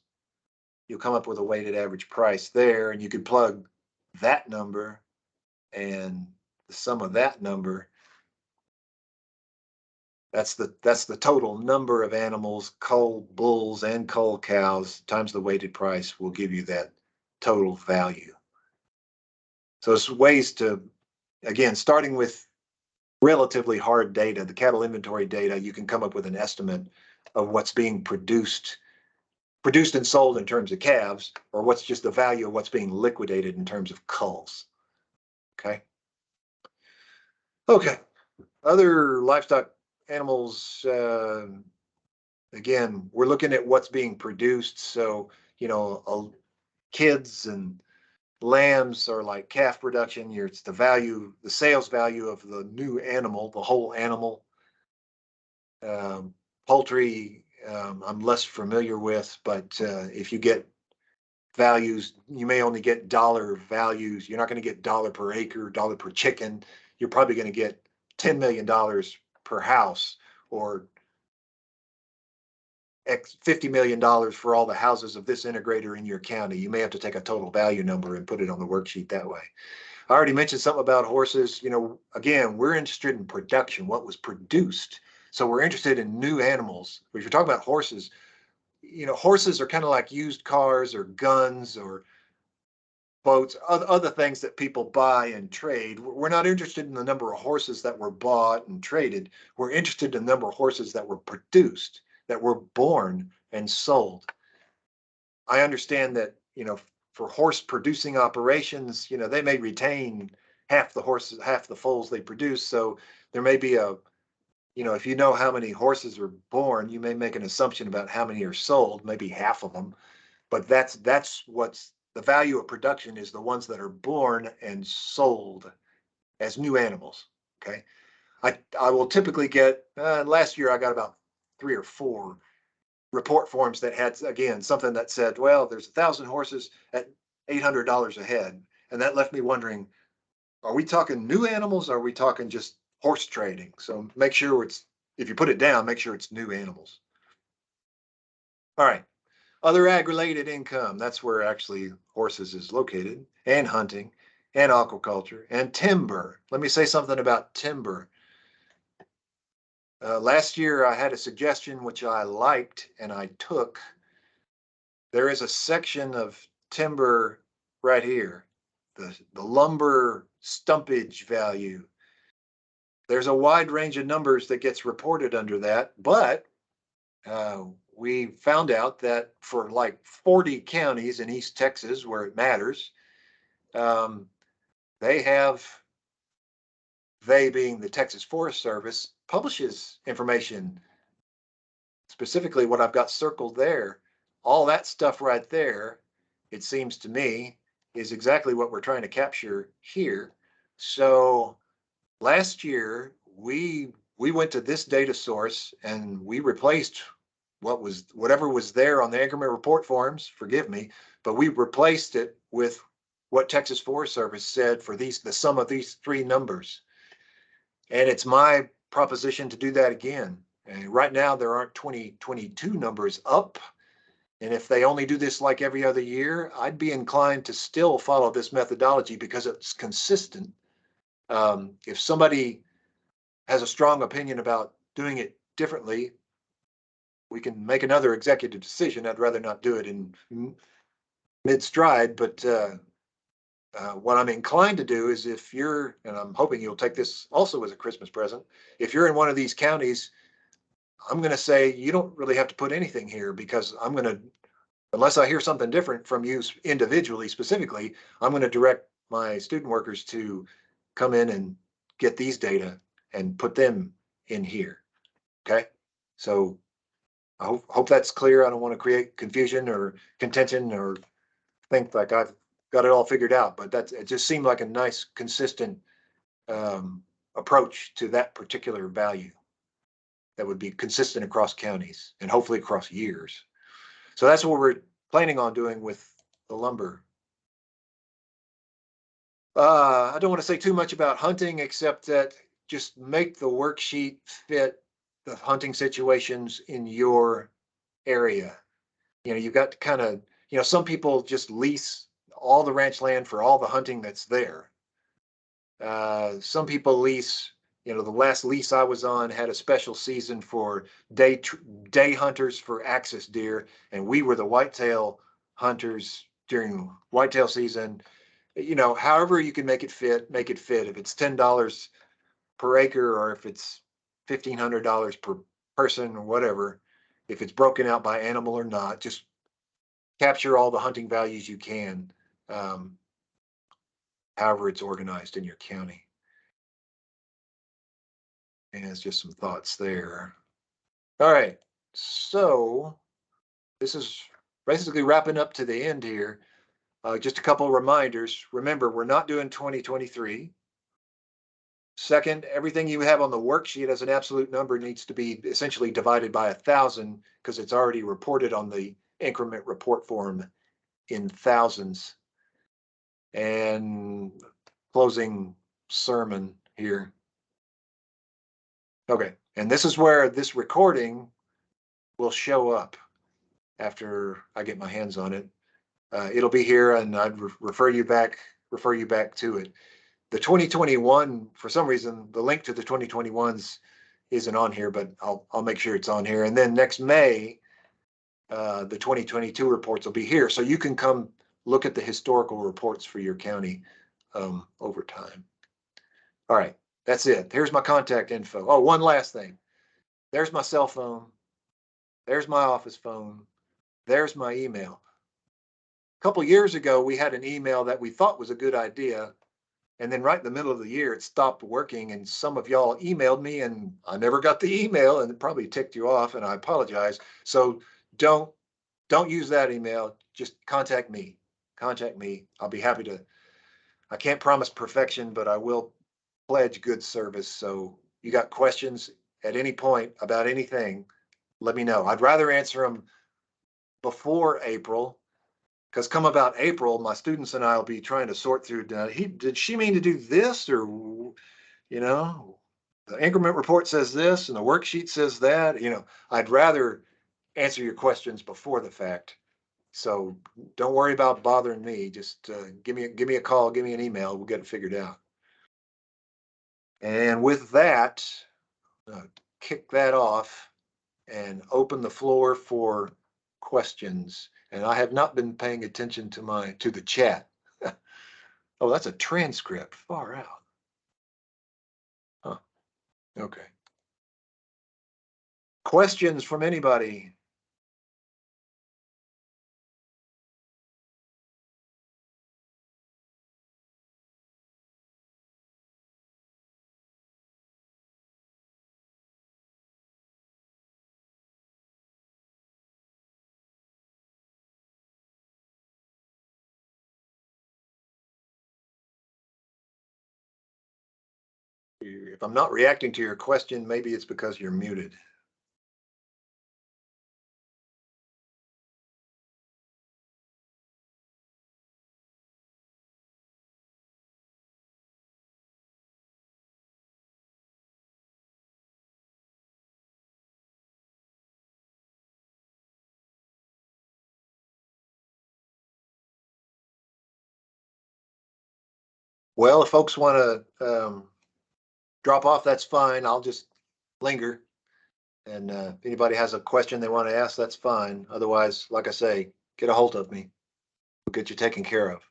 you'll come up with a weighted average price there. And you could plug that number and the sum of that number. That's the total number of animals, cull bulls and cull cows, times the weighted price will give you that total value. So it's ways to, again, starting with relatively hard data, the cattle inventory data, you can come up with an estimate of what's being produced and sold in terms of calves, or what's just the value of what's being liquidated in terms of culls. Okay. Okay. Other livestock animals, again, we're looking at what's being produced. So, kids and lambs are like calf production. It's the value, the sales value of the new animal, the whole animal. Poultry, I'm less familiar with, but if you get values, you may only get dollar values. You're not going to get dollar per acre, dollar per chicken. You're probably going to get $10 million per house, or $50 million for all the houses of this integrator in your county. You may have to take a total value number and put it on the worksheet that way. I already mentioned something about horses. Again, we're interested in production, what was produced. So we're interested in new animals. If you're talking about horses, horses are kind of like used cars or guns or boats, other things that people buy and trade. We're not interested in the number of horses that were bought and traded. We're interested in the number of horses that were produced, that were born and sold. I understand that, for horse producing operations, they may retain half the horses, half the foals they produce. So there may be if you know how many horses are born, you may make an assumption about how many are sold, maybe half of them. But that's what's the value of production, is the ones that are born and sold as new animals. Okay. I will typically get, last year I got about 3 or 4 report forms that had, again, something that said, well, there's 1,000 horses at $800 a head. And that left me wondering, are we talking new animals? Or are we talking just horse trading? So make sure it's if you put it down, make sure it's new animals. All right. Other ag-related income, that's where actually horses is located, and hunting, and aquaculture, and timber. Let me say something about timber. Last year, I had a suggestion which I liked and I took. There is a section of timber right here, the lumber stumpage value. There's a wide range of numbers that gets reported under that, but we found out that for like 40 counties in East Texas where it matters, they being the Texas Forest Service, publishes information, specifically what I've got circled there. All that stuff right there, it seems to me, is exactly what we're trying to capture here. So last year, we went to this data source and we replaced whatever was there on the increment report forms, forgive me, but we replaced it with what Texas Forest Service said for the sum of these three numbers. And it's my proposition to do that again. And right now there aren't 2022 numbers up. And if they only do this like every other year, I'd be inclined to still follow this methodology because it's consistent. If somebody has a strong opinion about doing it differently, we can make another executive decision. I'd rather not do it in mid-stride, but what I'm inclined to do is if you're, and I'm hoping you'll take this also as a Christmas present, if you're in one of these counties, I'm going to say you don't really have to put anything here because I'm going to, unless I hear something different from you individually, specifically, I'm going to direct my student workers to come in and get these data and put them in here. Okay. So I hope that's clear. I don't want to create confusion or contention or think like I've got it all figured out, but it just seemed like a nice, consistent approach to that particular value that would be consistent across counties and hopefully across years. So that's what we're planning on doing with the lumber. I don't want to say too much about hunting, except that just make the worksheet fit the hunting situations in your area. You know, you've got to kind of, some people just lease all the ranch land for all the hunting that's there. Some people lease, the last lease I was on had a special season for day hunters for axis deer, and we were the whitetail hunters during whitetail season. However you can make it fit, make it fit. If it's $10 per acre or if it's $1,500 per person or whatever, if it's broken out by animal or not, just capture all the hunting values you can, however it's organized in your county. And it's just some thoughts there. All right, so this is basically wrapping up to the end here. Just a couple of reminders. Remember, we're not doing 2023. Second, everything you have on the worksheet as an absolute number needs to be essentially divided by 1,000 because it's already reported on the increment report form in thousands. And closing sermon here. Okay, and this is where this recording will show up after I get my hands on it. It'll be here, and I'd refer you back to it. The 2021, for some reason, the link to the 2021s isn't on here, but I'll make sure it's on here. And then next May, the 2022 reports will be here, so you can come look at the historical reports for your county over time. All right, that's it. Here's my contact info. Oh, one last thing. There's my cell phone. There's my office phone. There's my email. A couple years ago, we had an email that we thought was a good idea. And then right in the middle of the year, it stopped working. And some of y'all emailed me and I never got the email and it probably ticked you off and I apologize. So don't use that email. Just contact me. Contact me. I'll be happy to. I can't promise perfection, but I will pledge good service. So you got questions at any point about anything, let me know. I'd rather answer them before April, because come about April, my students and I will be trying to sort through, did she mean to do this or, the increment report says this and the worksheet says that, I'd rather answer your questions before the fact. So don't worry about bothering me. Just give me a call, give me an email. We'll get it figured out. And with that, kick that off and open the floor for questions. And I have not been paying attention to the chat. Oh, that's a transcript. Far out. Huh. Okay. Questions from anybody? If I'm not reacting to your question, maybe it's because you're muted. Well, if folks want to drop off, that's fine. I'll just linger. And if anybody has a question they want to ask, that's fine. Otherwise, like I say, get a hold of me. We'll get you taken care of.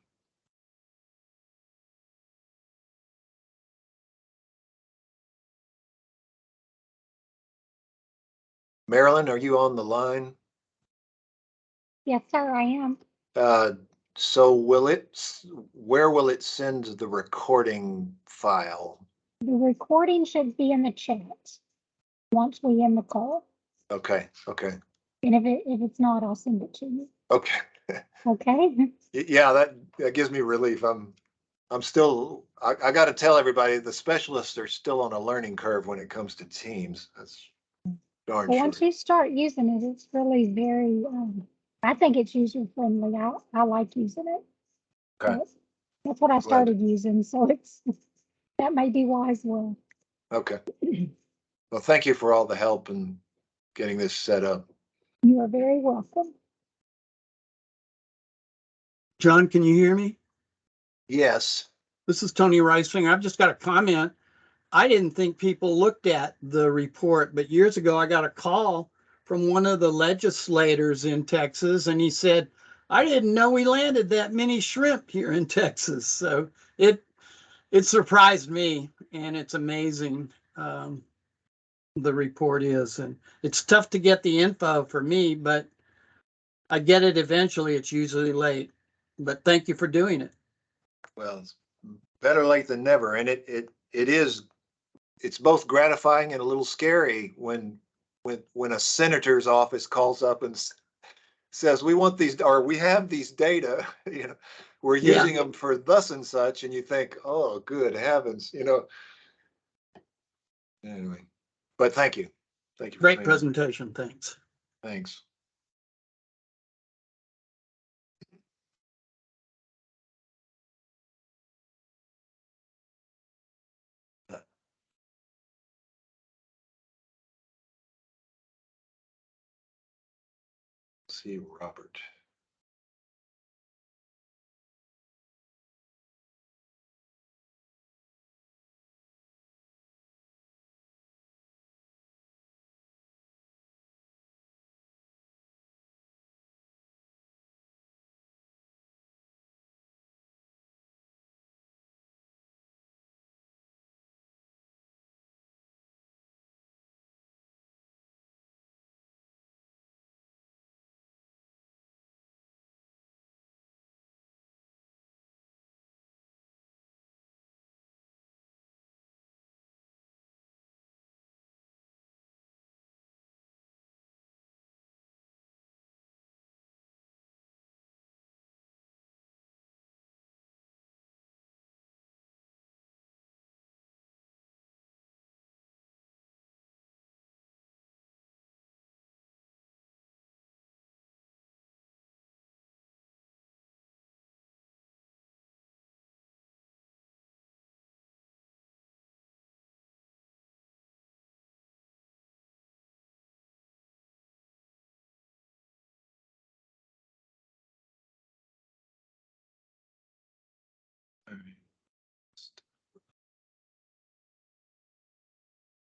Marilyn, are you on the line? Yes, sir, I am. So where will it send the recording file? The recording should be in the chat once we end the call. Okay. And if it's not, I'll send it to you. Okay. Okay? Yeah, that gives me relief. I'm still, I got to tell everybody the specialists are still on a learning curve when it comes to Teams. That's darn But sure. once you start using it, it's really very, I think it's user friendly. I like using it. Okay. But that's what I Glad to- started using, so that may be why as well. Okay. Well, thank you for all the help in getting this set up. You are very welcome. John, can you hear me? Yes. This is Tony Reisinger. I've just got a comment. I didn't think people looked at the report, but years ago I got a call from one of the legislators in Texas, and he said, I didn't know we landed that many shrimp here in Texas. So it surprised me, and it's amazing. The report is, and it's tough to get the info for me, but I get it eventually. It's usually late, but thank you for doing it. Well, it's better late than never. And it's both gratifying and a little scary when a senator's office calls up and says, we want these, or we have these data, we're using them for thus and such. And you think, oh, good heavens, anyway, but thank you. Thank you. Great presentation. Thanks. Thanks. See, Robert.